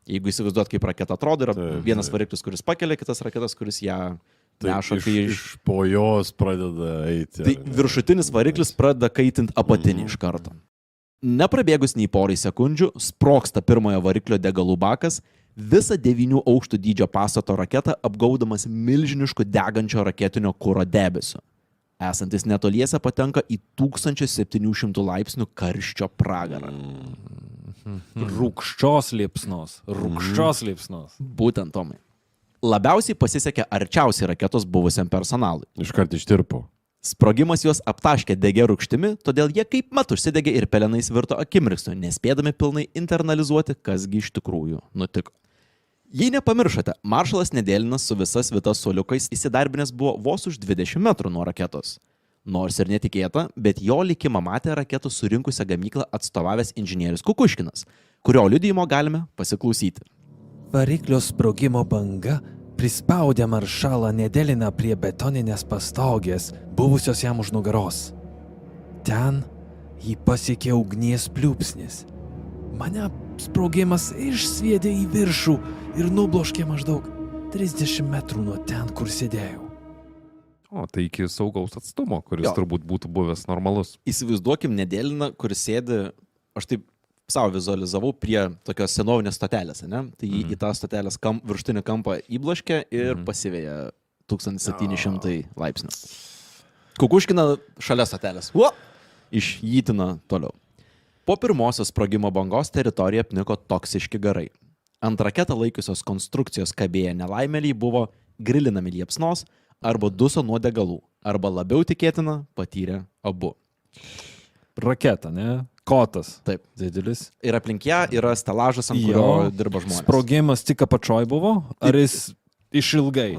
Jeigu įsivaizduot, kaip raketa atrodo, yra vienas variklis, kuris pakelia, kitas raketas, kuris ją neša. Iš po jos pradeda eiti. Tai viršutinis variklis pradeda kaitinti apatinį iš karto. Neprabėgus nei porai sekundžių, sprogsta pirmojo variklio degalų bakas, visą 9 aukštų dydžio pastato raketą apgaudamas milžinišku degančio raketinio kuro debesiu. Esantis netoliese patenka į 1700 laipsnių karščio pragarą. Rūgščios liepsnos. Būtent, Tomai. Labiausiai pasisekė arčiausiai raketos buvusiam personalui. Iškart ištirpo. Sprogimas juos aptaškė degė rūgštimi, todėl jie kaip mat užsidegė ir pelenais virto akimirksniu, nespėdami pilnai internalizuoti, kasgi iš tikrųjų nutiko. Jei nepamiršote, maršalas Nedėlinas su visa svita suoliukais įsidarbinęs buvo vos už 20 metrų nuo raketos. Nors ir netikėta, bet jo likimą matė raketų surinkusią gamyklą atstovavęs inžinierius Kukuškinas, kurio liudijimo galime pasiklausyti. Variklio sprogimo banga prispaudė maršalą Nedėliną prie betoninės pastogės, buvusios jam už nugaros. Ten jį pasiekė ugnies pliūpsnis. Mane sprogimas išsviedė į viršų ir nubloškė maždaug 30 metrų nuo ten, kur sėdėjau. O, tai iki saugaus atstumo, kuris turbūt būtų buvęs normalus. Įsivaizduokim Nedėliną, kuris sėdi, aš taip savo vizualizavau prie tokios senovinės stotelės, ne? Tai į tą stotelės viršutinį kampą įblaškė ir pasivėja 1700 laipsnių. Kukuškina šalia stotelės. Išjytina toliau. Po pirmosios sprogimo bangos teritoriją apniko toksiški garai. Ant raketą laikiusios konstrukcijos kabėję nelaimėliai buvo grilinami liepsnos arba duso nuo degalų, arba labiau tikėtina patyrė abu. Raketa, ne? Kotas. Taip. Didelis. Ir aplink ją yra stelažas, ant kurio dirba žmonės. Sprogimas tik apačioj buvo? Ar jis išilgai?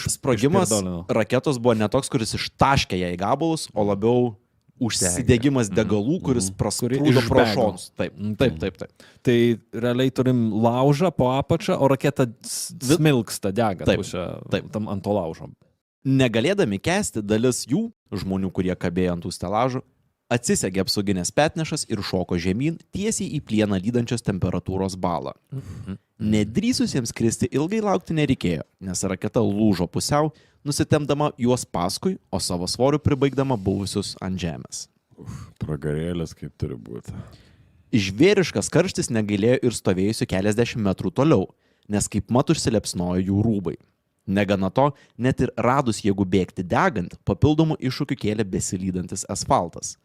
Sprogimas raketos buvo ne toks, kuris ištaškė ją į gabalus, o labiau užsidegimas degalų, kuris prasprūdo pro šonus. Taip. Tai realiai turim laužą po apačią, o raketa smilksta, dega tam ant to laužo. Negalėdami kęsti, dalis jų, žmonių, kurie kabėjo ant tų stelažų, atsisegė apsauginės petnešas ir šoko žemyn tiesiai į plieną lydančios temperatūros balą. Nedrįsusiems kristi ilgai laukti nereikėjo, nes raketa lūžo pusiau, nusitemdama juos paskui, o savo svoriu pribaigdama buvusius ant žemės. Pragarėlės kaip turi būti. Žvėriškas karštis negailėjo ir stovėjusių keliasdešimt metrų toliau, nes kaip mat užsilepsnojo jų rūbai. Negana to, net ir radus jėgų bėgti degant, papildomų iššūkių kėlė besilydantis asfaltas.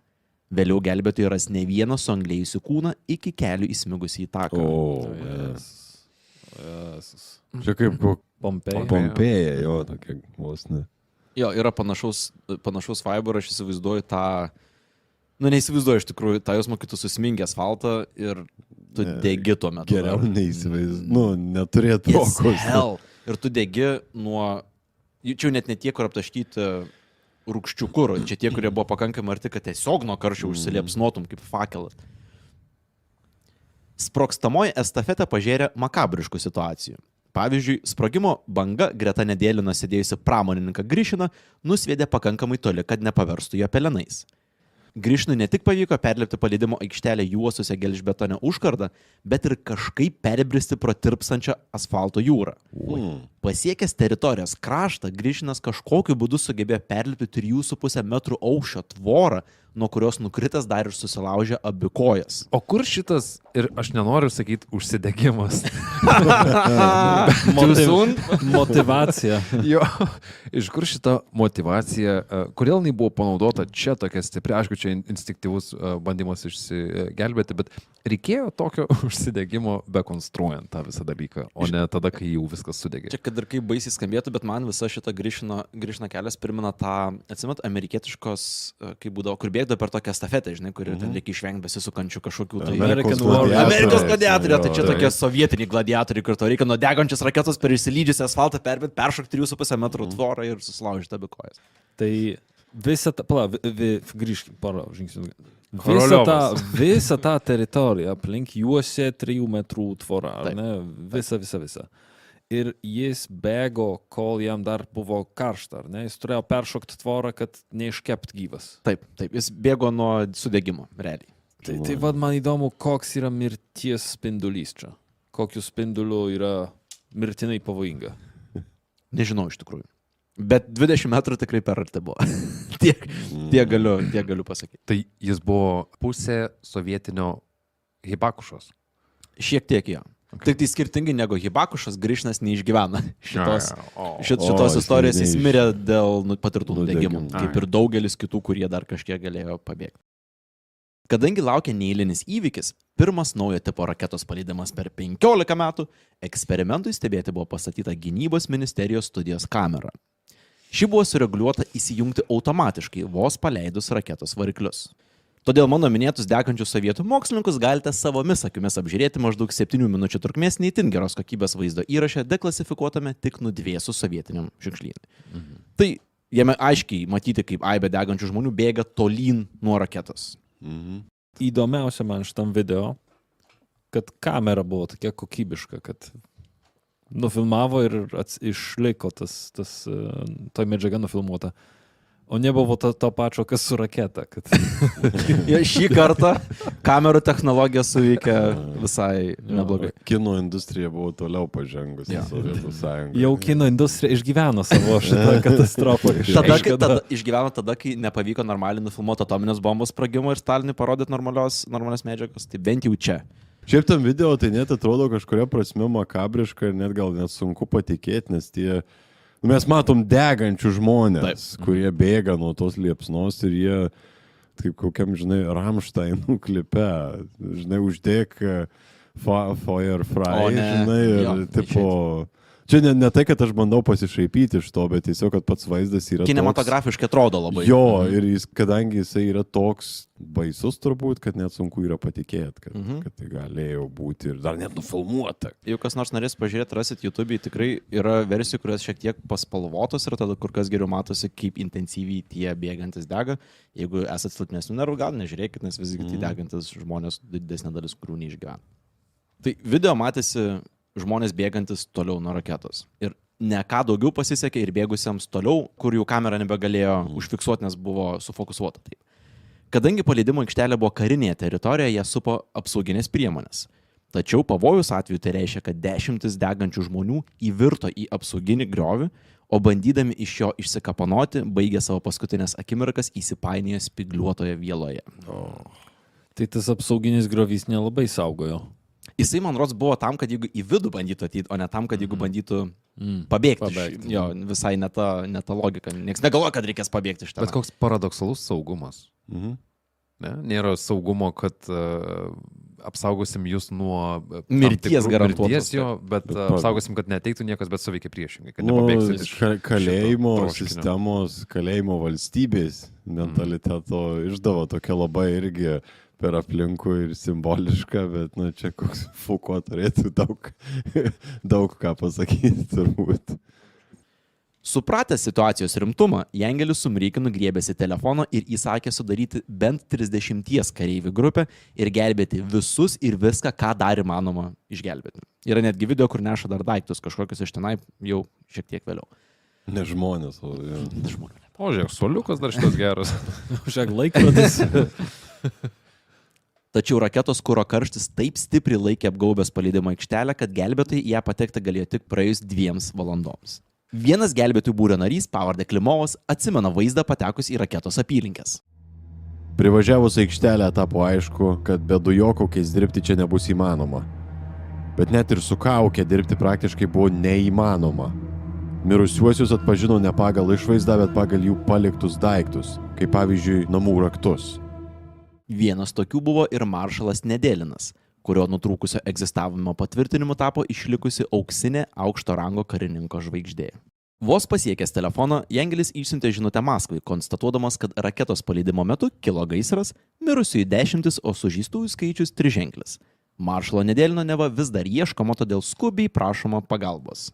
Vėliau gelbėtojai ras ne vieną suanglėjusių kūną iki kelių įsmigusi į taką. Čia kaip Pompėja, jo, tokia vos ne. Jo, yra panašaus vibe, aš įsivaizduoju tą, neįsivaizduoju iš tikrųjų, tą jausmą, kai tu susmingi asfaltą ir tu degi tuo metu. Geriau neįsivaizduoju, neturėt progos. Ir tu degi nuo, čia net ne tie, kur aptaškyti rūgščių kuro, čia tie, kurie buvo pakankamai arti, kad tiesiog nuo karščio užsiliepsnotum kaip fakelas. Sprogstamoji estafetė pažėrė makabriškų situacijų. Pavyzdžiui, sprogimo banga greta Nedėlino sėdėjusi pramonininką Grišiną nusviedė pakankamai toli, kad nepaverstų jo pelenais. Grišinui ne tik pavyko perlipti paleidimo aikštelę juosusią gelžbetonę užkardą, bet ir kažkaip perbristi pro tirpsančią asfalto jūrą. Pasiekęs teritorijos kraštą, Grišinas kažkokiu būdu sugebėjo perlipti 3,5 metrų aukščio tvorą, nuo kurios nukritęs dar ir susilaužė abi kojas. O kur šitas, ir aš nenoriu sakyti, užsidegimas? Motivacija. Jo, iš kur šita motivacija, kodėl jinai buvo panaudota čia tokia stipri, aišku, čia instinktyvus bandymas išsigelbėti, bet reikėjo tokio užsidegimo bekonstruojant tą visą dalyką, o ne tada, kai jau viskas sudegė. Čia kad ir kaip baisiai skambėtų, bet man visa šita Grišino kelias primena tą, atsimet, amerikietiškos, kai būdavo, kur bėgdavo per tokią estafetę, žinai, kur ten reikia išvengti besisukančių kažkokių tai... Amerikos gladiatoriai, tai čia tokie sovietiniai gladiatoriai, kur to reikia nuo degančios raketos per išsilydžiusią asfaltą peršokti 3,5 metrų tvorą ir susilaužyti abi kojas. Tai visą tą, grįžkim, žingsnių. Visa ta teritorija aplink juose 3 metrų tvora, ar ne? Visa. Ir jis bėgo, kol jam dar buvo karšta, ar ne? Jis turėjo peršokti tvorą, kad neiškept gyvas. Taip, jis bėgo nuo sudegimo, realiai. Tai vad man įdomu, koks yra mirties spindulys čia. Kokiu spinduliu yra mirtinai pavojinga. Nežinau iš tikrųjų. Bet 20 metrų tikrai per arti buvo. tiek galiu pasakyti. Tai jis buvo pusė sovietinio Hibakušos. Šiek tiek jo. Okay. Tik tai skirtingai negu Hibakušas, Grišinas neišgyvena šitos istorijos, jis mirė dėl patirtų nudegimų, kaip ir daugelis kitų, kurie dar kažkiek galėjo pabėgti. Kadangi laukia neeilinis įvykis, pirmas naujo tipo raketos paleidimas per 15 metų, eksperimentui stebėti buvo pastatyta Gynybos ministerijos studijos kamera. Ši buvo sureguliuota įsijungti automatiškai, vos paleidus raketos variklius. Todėl mano minėtus degančius sovietų mokslininkus galite savomis akimis apžiūrėti maždaug 7 minučių trukmės neįtin geros kokybės vaizdo įraše, deklasifikuotame tik nudvėsų sovietiniam šiukšlynui. Tai jame aiškiai matyti, kaip aibė degančių žmonių bėga tolyn nuo raketos. Įdomiausia man šitam video, kad kamera buvo tokia kokybiška, kad nufilmavo ir išliko toj medžiaga nufilmuota. O nebuvo to pačio, kas su raketa. Kad... Šį kartą kamerų technologija suveikia visai neblogai. Kino industrija buvo toliau pažengusi Sovietų Sąjungoje. Jau kino industrija išgyveno savo šitą katastrofą. Išgyveno tada, kai nepavyko normaliai nufilmuoti atominės bombos sprogimo ir Stalinui parodyti normalios medžiagos. Tai bent jau čia. Šiaip tam video tai net atrodo kažkuria prasme makabriška ir net gal net sunku patikėti, nes tie... Mes matom degančių žmonės, kurie bėga nuo tos liepsnos ir jie, kaip kokiam, žinai, Rammstein klipe, žinai, uždėk Firefly, O, ne. žinai, ir Jo, tipo... Čia ne tai, kad aš bandau pasišaipyti iš to, bet tiesiog, kad pats vaizdas yra Kinematografiškai atrodo labai. Jo, ir kadangi jisai yra toks baisus turbūt, kad net sunku yra patikėti, kad tai galėjo būti ir dar net nufilmuota. Jeigu kas nors norės pažiūrėti, rasit YouTube, tikrai yra versijų, kurios šiek tiek paspalvotos ir tada kur kas geriau matosi, kaip intensyviai tie bėgantis dega. Jeigu esat silpnesnių nervų, gal nežiūrėkit, nes visgi tie degantis žmonės didesnė dalis, kurių neišgyvena. Tai video matėsi žmonės bėgantis toliau nuo raketos. Ir ne ką daugiau pasisekė ir bėgusiems toliau, kur jų kamera nebegalėjo užfiksuoti, nes buvo sufokusuota taip. Kadangi paleidimo aikštelė buvo karinėje teritorijoje, ją supo apsauginės priemonės. Tačiau pavojus atveju tai reiškia, kad 10 degančių žmonių įvirto į apsauginį griovį, o bandydami iš jo išsikapanoti, baigė savo paskutinės akimirkas įsipainioję spygliuotoje vieloje. Tai tas apsauginis griovys nelabai saugojo. Jisai, man rods, buvo tam, kad jeigu į vidų bandytų ateit, o ne tam, kad jeigu bandytų pabėgti. Jo, visai ne ta logika. Niekas negalvoja, kad reikės pabėgti iš ten. Bet koks paradoksalus saugumas. Ne? Nėra saugumo, kad apsaugosim jūs nuo mirties garantuotos. Bet apsaugosim, kad neateitų niekas, bet suveikia priešingai. Kad nepabėgsit iš kalėjimo sistemos, kalėjimo valstybės mentaliteto išdavo tokia labai irgi per aplinkų ir simboliška, bet čia koks Foucault turėtų daug ką pasakyti turbūt. Supratęs situacijos rimtumą, Jangelis su Mrykinu griebėsi telefono ir įsakė sudaryti bent 30 kareivių grupę ir gelbėti visus ir viską, ką dar įmanoma išgelbėti. Yra netgi video, kur neša dar daiktus, kažkokius iš tenai jau šiek tiek vėliau. Ne žmonės, o žmonių. O žiūrėk, suoliukas dar šitas geras. Žiūrėk, laikrodis. Tačiau raketos kuro karštis taip stipriai laikė apgaubęs paleidimo aikštelę, kad gelbėtojai ją patekti galėjo tik praėjus 2 valandoms. Vienas gelbėtojų būrio narys, pavarde Klimovas, atsimena vaizdą patekus į raketos apylinkės. Privažiavus aikštelę tapo aišku, kad be dujokaukės dirbti čia nebus įmanoma. Bet net ir su kaukė dirbti praktiškai buvo neįmanoma. Mirusiuosius atpažino ne pagal išvaizdą, bet pagal jų paliktus daiktus, kaip pavyzdžiui namų raktus. Vienas tokių buvo ir maršalas Nedėlinas, kurio nutrūkusio egzistavimo patvirtinimu tapo išlikusi auksinė aukšto rango karininko žvaigždė. Vos pasiekęs telefoną, Jangelis išsiuntė žinutę Maskvai, konstatuodamas, kad raketos paleidimo metu kilo gaisras, mirusiųjų 10, o sužeistųjų skaičius 3-ženklis. Maršalo Nedėlino neva vis dar ieškoma, todėl skubiai prašoma pagalbos.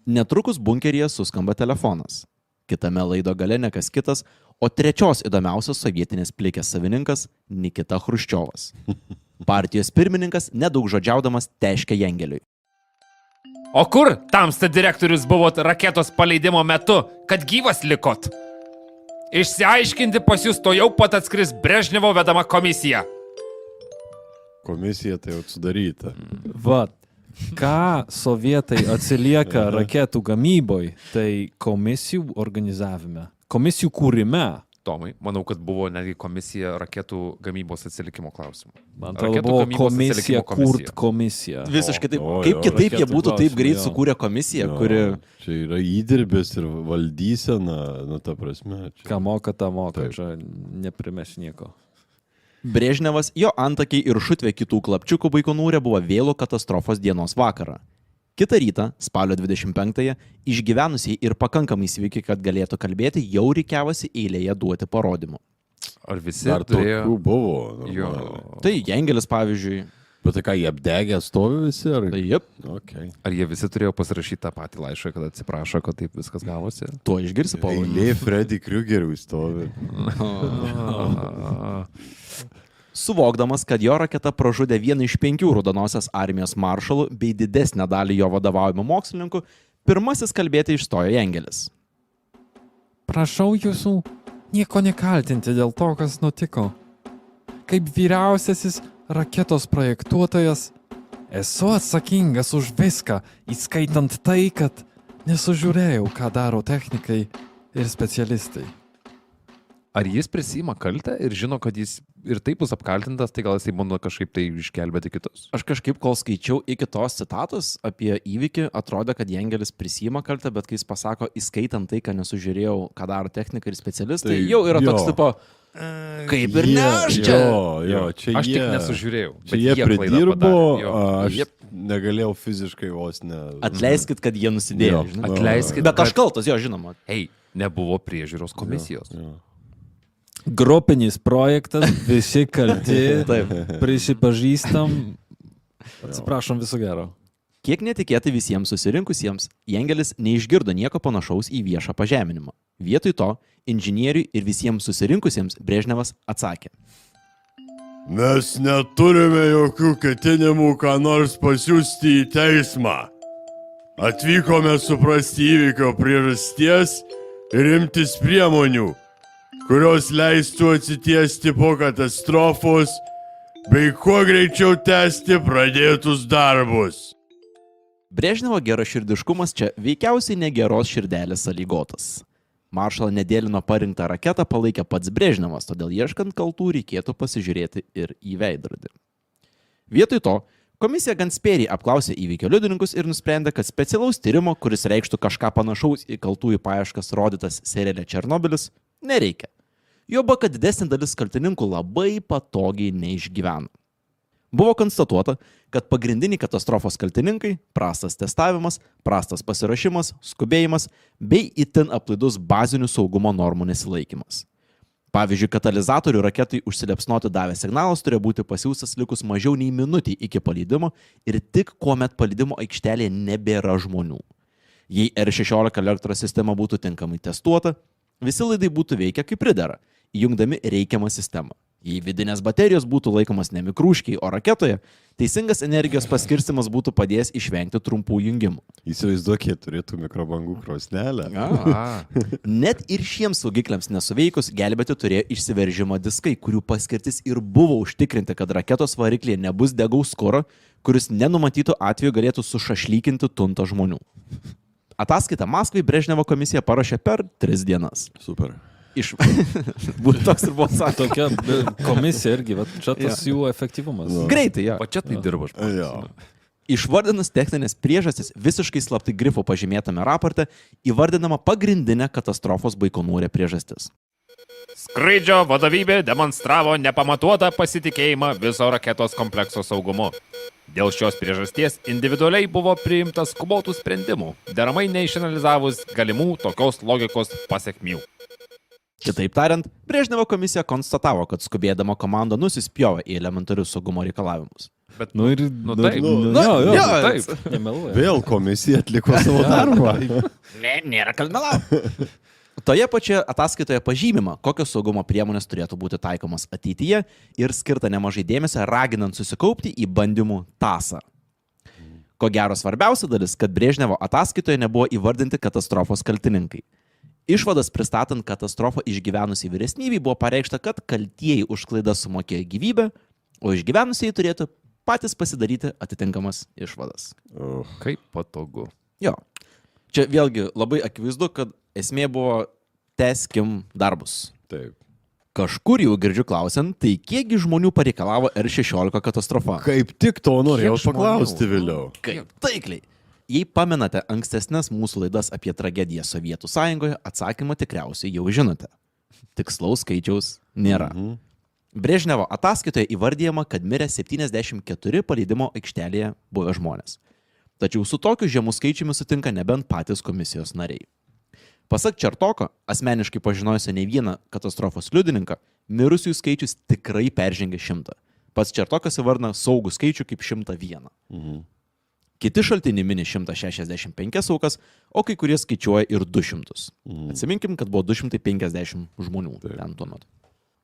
Netrukus bunkeryje suskamba telefonas. Kitame laido gale ne kas kitas, o trečios įdomiausios sovietinės plikės savininkas Nikita Chruščiovas. Partijos pirmininkas, nedaug žodžiaudamas, teškė Jangeliui. O kur tamsta direktorius buvot raketos paleidimo metu, kad gyvas likot? Išsiaiškinti pas jūs to jau pat atskris Brežnevo vedama komisija. Komisija tai jau sudaryta. Vat. Ką sovietai atsilieka raketų gamyboj, tai komisijų organizavime, komisijų kūrime. Tomai, manau, kad buvo netgi komisija raketų gamybos atsilikimo klausimų. Man atrodo, buvo komisija kurt komisiją. Visiškai taip. Kaip kitaip jie būtų taip greit sukūrę komisiją, kuri... Čia yra įdirbis ir valdysena, ta prasme. Ką moka, tą moka, čia neprimeš nieko. Brežnevas, jo antakiai ir šutvė kitų klapčiukų Baikonūre buvo vėlų katastrofos dienos vakarą. Kitą rytą, spalio 25-ąją, išgyvenusiai ir pakankamai sveiki, kad galėtų kalbėti, jau rikiavosi eilėje duoti parodymų. Ar visi dar turėjo? Tokių buvo. Jo. Tai Jangelis, pavyzdžiui. Bet tai ką, jie apdegę stovi visi? Ar... Tai jep. Okay. Ar jie visi turėjo pasirašyti tą patį laišką, kad atsiprašo, kad taip viskas gavosi? Tuo išgirsi pavadinimą. Eilė Freddy Kruegeriui stovi. Suvokdamas, kad jo raketa pražudė vieną iš 5 Raudonosios armijos maršalų bei didesnę dalį jo vadovaujamų mokslininkų, pirmasis kalbėti išstojo Jangelis. Prašau jūsų nieko nekaltinti dėl to, kas nutiko. Kaip vyriausiasis raketos projektuotojas, esu atsakingas už viską, įskaitant tai, kad nesužiūrėjau, ką daro technikai ir specialistai. Ar jis prisima kaltę ir žino, kad jis ir taip bus apkaltintas, tai gal jisai bando kažkaip tai išgelbėti kitus? Aš kažkaip, kol skaičiau iki tos citatos apie įvykį, atrodė, kad Jangelis prisima kaltę, bet kai jis pasako, įskaitant tai, ką nesužiūrėjau, ką daro technikai ir specialistai, tai jau yra toks tipo, Kaip ir ne aš čia. Jo, čia Aš jie, tik nesužiūrėjau. čia bet jie klaidą pridirbo, padarė. Jo. aš negalėjau fiziškai vos ne... Atleiskit, kad jie nusidėjo. Jo. žinai. Atleiskit, Bet aš kaltas, jo, žinoma. Ei, nebuvo priežiūros komisijos. Jo. Grupinis projektas, visi kalti, Taip. prisipažįstam. Atsiprašom, viso gero. Kiek netikėtai visiems susirinkusiems, Jengelis neišgirdo nieko panašaus į viešą pažeminimą. Vietoj to, inžinieriui ir visiems susirinkusiems Brežnevas atsakė. Mes neturime jokių ketinimų ką nors pasiųsti į teismą. Atvykome suprasti įvykio priežasties ir imtis priemonių, kurios leistų atsitiesti po katastrofos bei kuo greičiau tęsti pradėtus darbus. Brežnevo geraširdiškumas čia veikiausiai negeros širdelės sąlygotas. Maršalą Nedelino parinktą raketą palaikė pats Brežnevas, todėl ieškant kaltų reikėtų pasižiūrėti ir į veidrodį. Vietoj to, komisija gan spėriai apklausė įvykio liudininkus ir nusprendė, kad specialaus tyrimo, kuris reikštų kažką panašaus į kaltųjų paieškas rodytas seriale Černobylis, nereikia. Juoba, kad didesnė dalis kaltininkų labai patogiai neišgyveno. Buvo konstatuota, kad pagrindiniai katastrofos kaltininkai – prastas testavimas, prastas pasiruošimas, skubėjimas bei itin aplaidus bazinių saugumo normų nesilaikymas. Pavyzdžiui, katalizatorių raketai užsilepsnoti davė signalas turėjo būti pasiųstas likus mažiau nei minutį iki paleidimo ir tik kuomet paleidimo aikštelėje nebėra žmonių. Jei R16 elektros sistema būtų tinkamai testuota, visi laidai būtų veikę kaip pridera, įjungdami reikiamą sistemą. Jei vidinės baterijos būtų laikomas ne mikrūškiai, o raketoje, teisingas energijos paskirstimas būtų padėjęs išvengti trumpų jungimų. Įsivaizduok, jie turėtų mikrobangų krosnelę. Net ir šiems saugikliams nesuveikus gelbėti turėjo išsiveržimo diskai, kurių paskirtis ir buvo užtikrinti, kad raketos variklyje nebus degaus kuro, kuris nenumatytų atveju galėtų sušašlykinti tuntą žmonių. Ataskaitą Maskvai Brežnevo komisija parašė per 3 dienas. Super. Būtų toks ir buvo sakymas. Tokia komisija irgi, bet čia tas jų efektyvumas. Greitai, jo. O čia tai dirba žmonės. Jo. Išvardinus techninės priežastis visiškai slaptai grifo pažymėtame raporte įvardinama pagrindinė katastrofos Baikonūre priežastis. Skrydžio vadovybė demonstravo nepamatuotą pasitikėjimą viso raketos komplekso saugumu. Dėl šios priežasties individualiai buvo priimtas skubotų sprendimų, deramai neišanalizavus galimų tokios logikos pasekmių. Kitaip tariant, Brežnevo komisija konstatavo, kad skubėdama komanda nusispjovė į elementarius saugumo reikalavimus. Bet, Nu ir... taip. jo, taip. Nemeluoja. Vėl komisija atliko savo darbą. Nėra kad melau. Toje pačioje ataskaitoje pažymima, kokios saugumo priemonės turėtų būti taikomas ateityje ir skirta nemažai dėmesio raginant susikaupti į bandymų tąsą. Ko gero svarbiausia dalis, kad Brežnevo ataskaitoje nebuvo įvardinti katastrofos kaltininkai. Išvadas pristatant katastrofą išgyvenusiai vyresnybei buvo pareikšta, kad kaltieji už klaidą sumokėjo gyvybę, o išgyvenusiai turėtų patys pasidaryti atitinkamas išvadas. Kaip patogu. Jo. Čia vėlgi labai akivaizdu, kad esmė buvo teskim darbus. Taip. Kažkur jau girdžiu klausiant, tai kiekgi žmonių pareikalavo R16 katastrofa? Kaip tik to norėjau Kiek žmonių? paklausti vėliau. Kaip taikliai. Jei pamenate ankstesnės mūsų laidas apie tragediją Sovietų Sąjungoje, atsakymą tikriausiai jau žinote. Tikslaus skaičiaus nėra. Brežnevo ataskaitoje įvardyjama, kad mirė 74 paleidimo aikštelėje buvę žmonės. Tačiau su tokiu žemu skaičiumi sutinka nebent patys komisijos nariai. Pasak Čertoko, asmeniškai pažinojusio ne vieną katastrofos liudininką, mirusiųjų skaičius tikrai peržengė 100. Pats Čertokas įvardina saugų skaičių kaip 101. Kiti šaltiniai mini 165 aukas, o kai kurie skaičiuoja ir 200. Atsiminkim, kad buvo 250 žmonių ten tuo metu.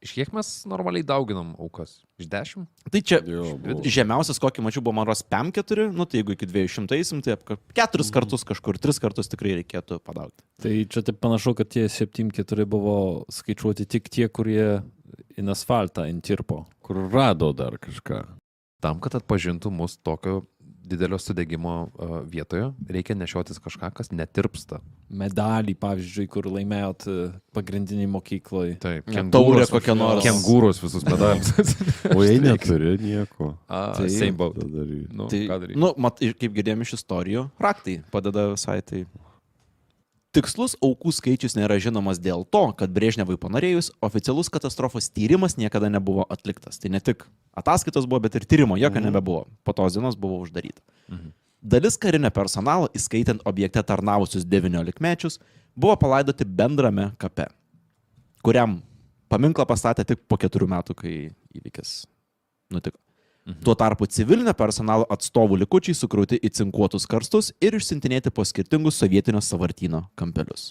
Iš kiek mes normaliai dauginam aukas? Iš 10? Tai čia Jo, buvo. žemiausias, kokį mačiau, buvo man rodos PM4, nu tai jeigu iki 200 eisim, tai 4 kartus kažkur, 3 kartus tikrai reikėtų padaugti. Tai čia taip panašu, kad tie 7-4 buvo skaičiuoti tik tie, kurie į asfaltą intirpo. Kur rado dar kažką. Tam, kad atpažintų mus tokio didelio sudegimo vietoje, reikia nešiotis kažką, kas netirpsta. Medalį, pavyzdžiui, kur laimėjot pagrindiniai mokykloje. Taip, Taurė kokia nors. Kengūros visus medalius. O jei neturi nieko. Tai same boat. ką daryt? Nu, Tai, ką daryti? nu, kaip girdėjom iš istorijų, raktai padeda visai tai. Tikslus aukų skaičius nėra žinomas dėl to, kad Brežnevui panorėjus, oficialus katastrofos tyrimas niekada nebuvo atliktas. Tai ne tik ataskaitos buvo, bet ir tyrimo jokio nebebuvo. Po tos dienos buvo uždaryta. Dalis karinio personalo, įskaitant objekte tarnavusius 19-mečius, buvo palaidoti bendrame kape, kuriam paminklą pastatė tik po 4 metų, kai įvykis nutiko. Tuo tarpu civilinio personalo atstovų likučiai sukrauti į cinkuotus karstus ir išsintinėti po skirtingus sovietinio savartyno kampelius.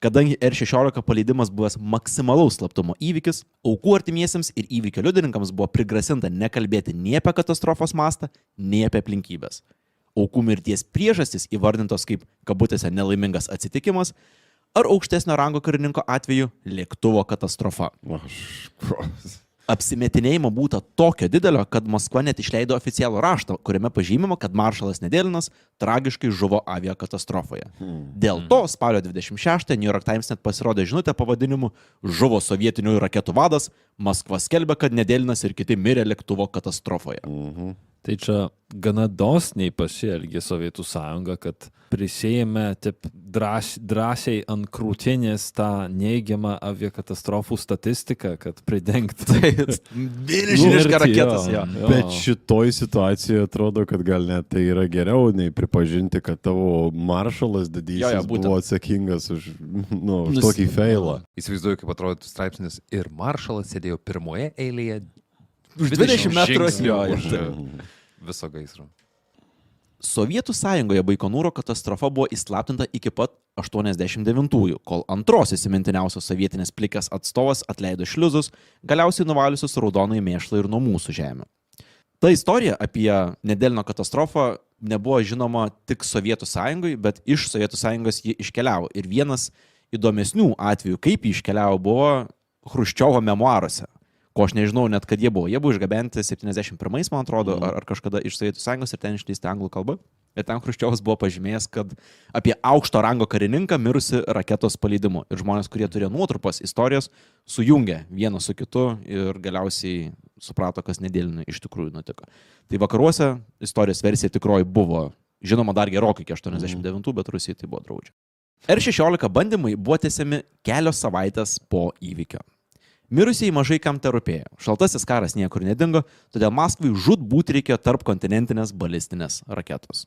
Kadangi R16 paleidimas buvęs maksimalaus slaptumo įvykis, aukų artimiesiems ir įvykio liudininkams buvo prigrasinta nekalbėti nei apie katastrofos mastą, nei apie aplinkybės. Aukų mirties priežastys įvardintos kaip kabutėse nelaimingas atsitikimas ar aukštesnio rango karininko atveju lėktuvo katastrofa. Apsimetinėjimo būta tokio didelio, kad Maskva net išleido oficialų raštą, kuriame pažymima, kad maršalas Nedėlinas tragiškai žuvo aviakatastrofoje. Dėl to spalio 26 New York Times net pasirodė žinutė pavadinimu "Žuvo sovietinių raketų vadas, Maskva skelbia, kad Nedėlinas ir kiti mirė lėktuvo katastrofoje." Tai čia gana dosniai pasielgė Sovietų sąjunga, kad prisėjame taip drąsiai ant krūtinės tą neigiamą aviakatastrofų statistiką, kad pridengtų. Milžiniška raketas, jo. Bet šitoj situacijoje atrodo, kad gal net tai yra geriau, nei pripažinti, kad tavo maršalas didysis buvo atsakingas už tokį failą. Įsivaizduoju, kaip atrodytų straipsnis ir maršalas sėdėjo pirmoje eilėje. Už 20 metrų viso gaisro. Sovietų sąjungoje Baikonūro katastrofa buvo įslaptinta iki pat 89-ųjų, kol antros įsimintiniausios sovietinės plikės atstovas atleido šliuzus, galiausiai nuvaliusius raudonąjį mėšlą ir nuo mūsų žemių. Ta istorija apie Nedelino katastrofą nebuvo žinoma tik Sovietų sąjungai, bet iš Sovietų sąjungos ji iškeliavo. Ir vienas įdomesnių atvejų, kaip ji iškeliavo, buvo Chruščiovo memuaruose. Ko aš nežinau net, kad jie buvo. Jie buvo išgabenti 71, man atrodo, ar kažkada iš Sovietų sąjungos ir ten išleisti anglų kalba. Ir ten Chruščiovas buvo pažymėjęs, kad apie aukšto rango karininką mirusi raketos paleidimu. Ir žmonės, kurie turėjo nuotrupas istorijos, sujungė vieną su kitu ir galiausiai suprato, kas Nedėlinui iš tikrųjų nutiko. Tai vakaruose istorijos versija tikroji buvo žinoma dar gerokai iki 89, bet Rusijai tai buvo draudžia. R16 bandymai buvo tęsiami kelios savaitės po įvykio. Mirusiai mažai kam te rūpėjo. Šaltasis karas niekur nedingo, todėl Maskvai žūtbūt reikėjo tarp kontinentinės balistinės raketos.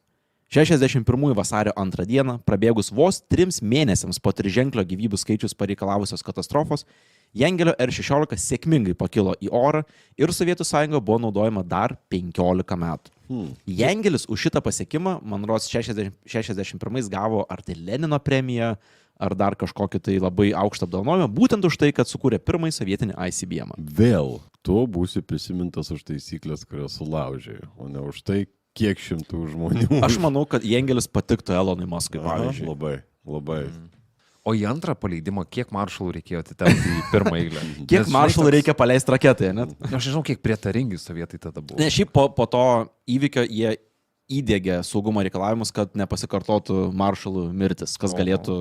61 vasario 2 dieną, prabėgus vos 3 mėnesiams po triženklio gyvybių skaičius pareikalavusios katastrofos, Jengelio R16 sėkmingai pakilo į orą ir Sovietų sąjunga buvo naudojama dar 15 metų. Jengelis už šitą pasiekimą, man rodos, 61 gavo ar tai Lenino premiją, ar dar kažkokį tai labai aukštą apdovanojimą, būtent už tai, kad sukūrė pirmąjį sovietinį ICBM. Vėl tu būsi prisimintas už taisyklės, kurios sulaužė, o ne už tai, kiek šimtų žmonių. Aš manau, kad Jengelis patiktų Elonui Muskui, pavyzdžiui. Labai. O į antrą paleidimą, kiek maršalų reikėjo atitempti į pirmą eilę? Kiek maršalų reikia paleisti raketą, net? Aš nežinau, kiek prietaringi sovietai tada buvo. Ne, šiaip po to įvykio jie įdėgė saugumo reikalavimus, kad nepasikartotų maršalų mirtis, kas galėtų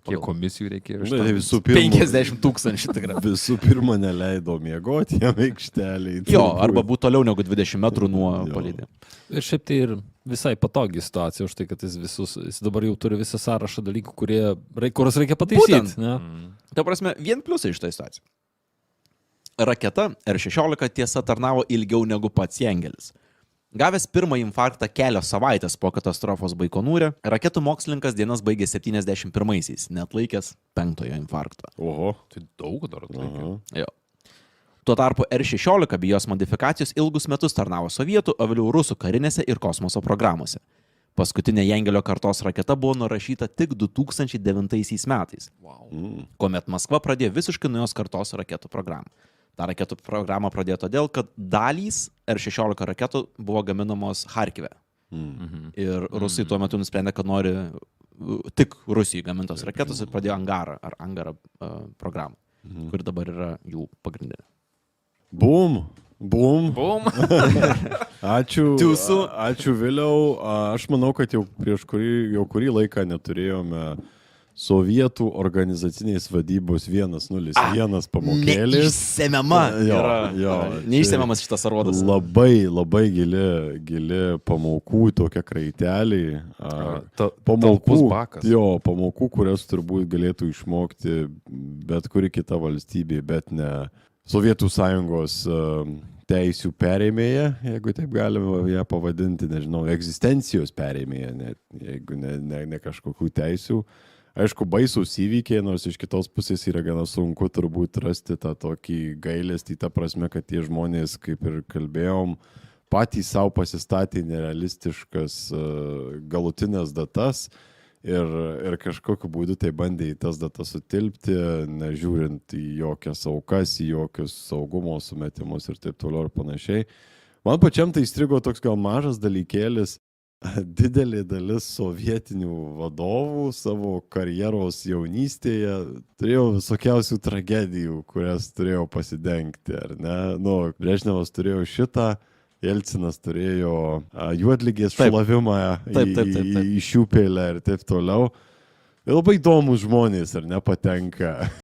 Kiek komisijų reikėjo? Visų pirma, 50 000 tikrai. Visų pirma, neleido miegoti jam aikšteliai. Jo, arba būtų toliau negu 20 metrų nuo paleidimo. Ir šiaip tai ir visai patogi situacija už tai, kad jis dabar jau turi visą sąrašą dalykų, kuriuos reikia pataisyti. Ta prasme, vien pliusai iš tai situacija. Raketa R16 tiesa tarnavo ilgiau negu pats Jengelis. Gavęs pirmąjį infarktą kelios savaitės po katastrofos Baikonūre, raketų mokslininkas dienas baigė 71-aisiais, neatlaikęs 5-ojo infarkto. Oho, Tai daug dar atlaikė. Jo. Tuo tarpu R16 bei jos modifikacijos ilgus metus tarnavo sovietų, o vėliau rusų karinėse ir kosmoso programuose. Paskutinė Jengelio kartos raketa buvo nurašyta tik 2009 metais, kuomet Maskva pradėjo visiškai naujos kartos raketų programą. Ta raketų programą pradėjo todėl, kad dalys R16 raketų buvo gaminamos Harkive. Ir rusai tuo metu nusprendė, kad nori tik Rusijai gamintos raketos ir pradėjo Angarą programą, kuri dabar yra jų pagrindinė. Bum. Ačiū. Ačiū vėliau. Aš manau, kad jau kurį laiką neturėjome Sovietų organizacinės vadybos 101 pamokėlės. Neišsemiama. Jo. Neišsemiamas šitas arodas. Labai gili pamokų tokia kraitelį. Talpus bakas. Jo, pamokų, kurias turbūt galėtų išmokti bet kuri kita valstybė, bet ne Sovietų sąjungos teisių perėmėje, jeigu taip galima ją pavadinti, nežinau, egzistencijos perėmėje, jeigu ne kažkokių teisių. Aišku, baisus įvykiai, nors iš kitos pusės yra gana sunku turbūt rasti tą tokį gailestį, ta prasme, kad tie žmonės, kaip ir kalbėjom, patys savo pasistatė nerealistiškas galutinės datas ir kažkokiu būdu tai bandė į tas datas sutilpti, nežiūrint į jokias aukas, į jokius saugumo sumetimus ir taip toliau ir panašiai. Man pačiam tai įstrigo toks gal mažas dalykėlis. Didelė dalis sovietinių vadovų savo karjeros jaunystėje turėjo visokiausių tragedijų, kurias turėjo pasidengti, ar ne? Brežnevas turėjo šitą, Jelcinas turėjo juodligės šlavimą į šiupėlę ir taip toliau. Ir labai įdomus žmonės, ar ne, patenka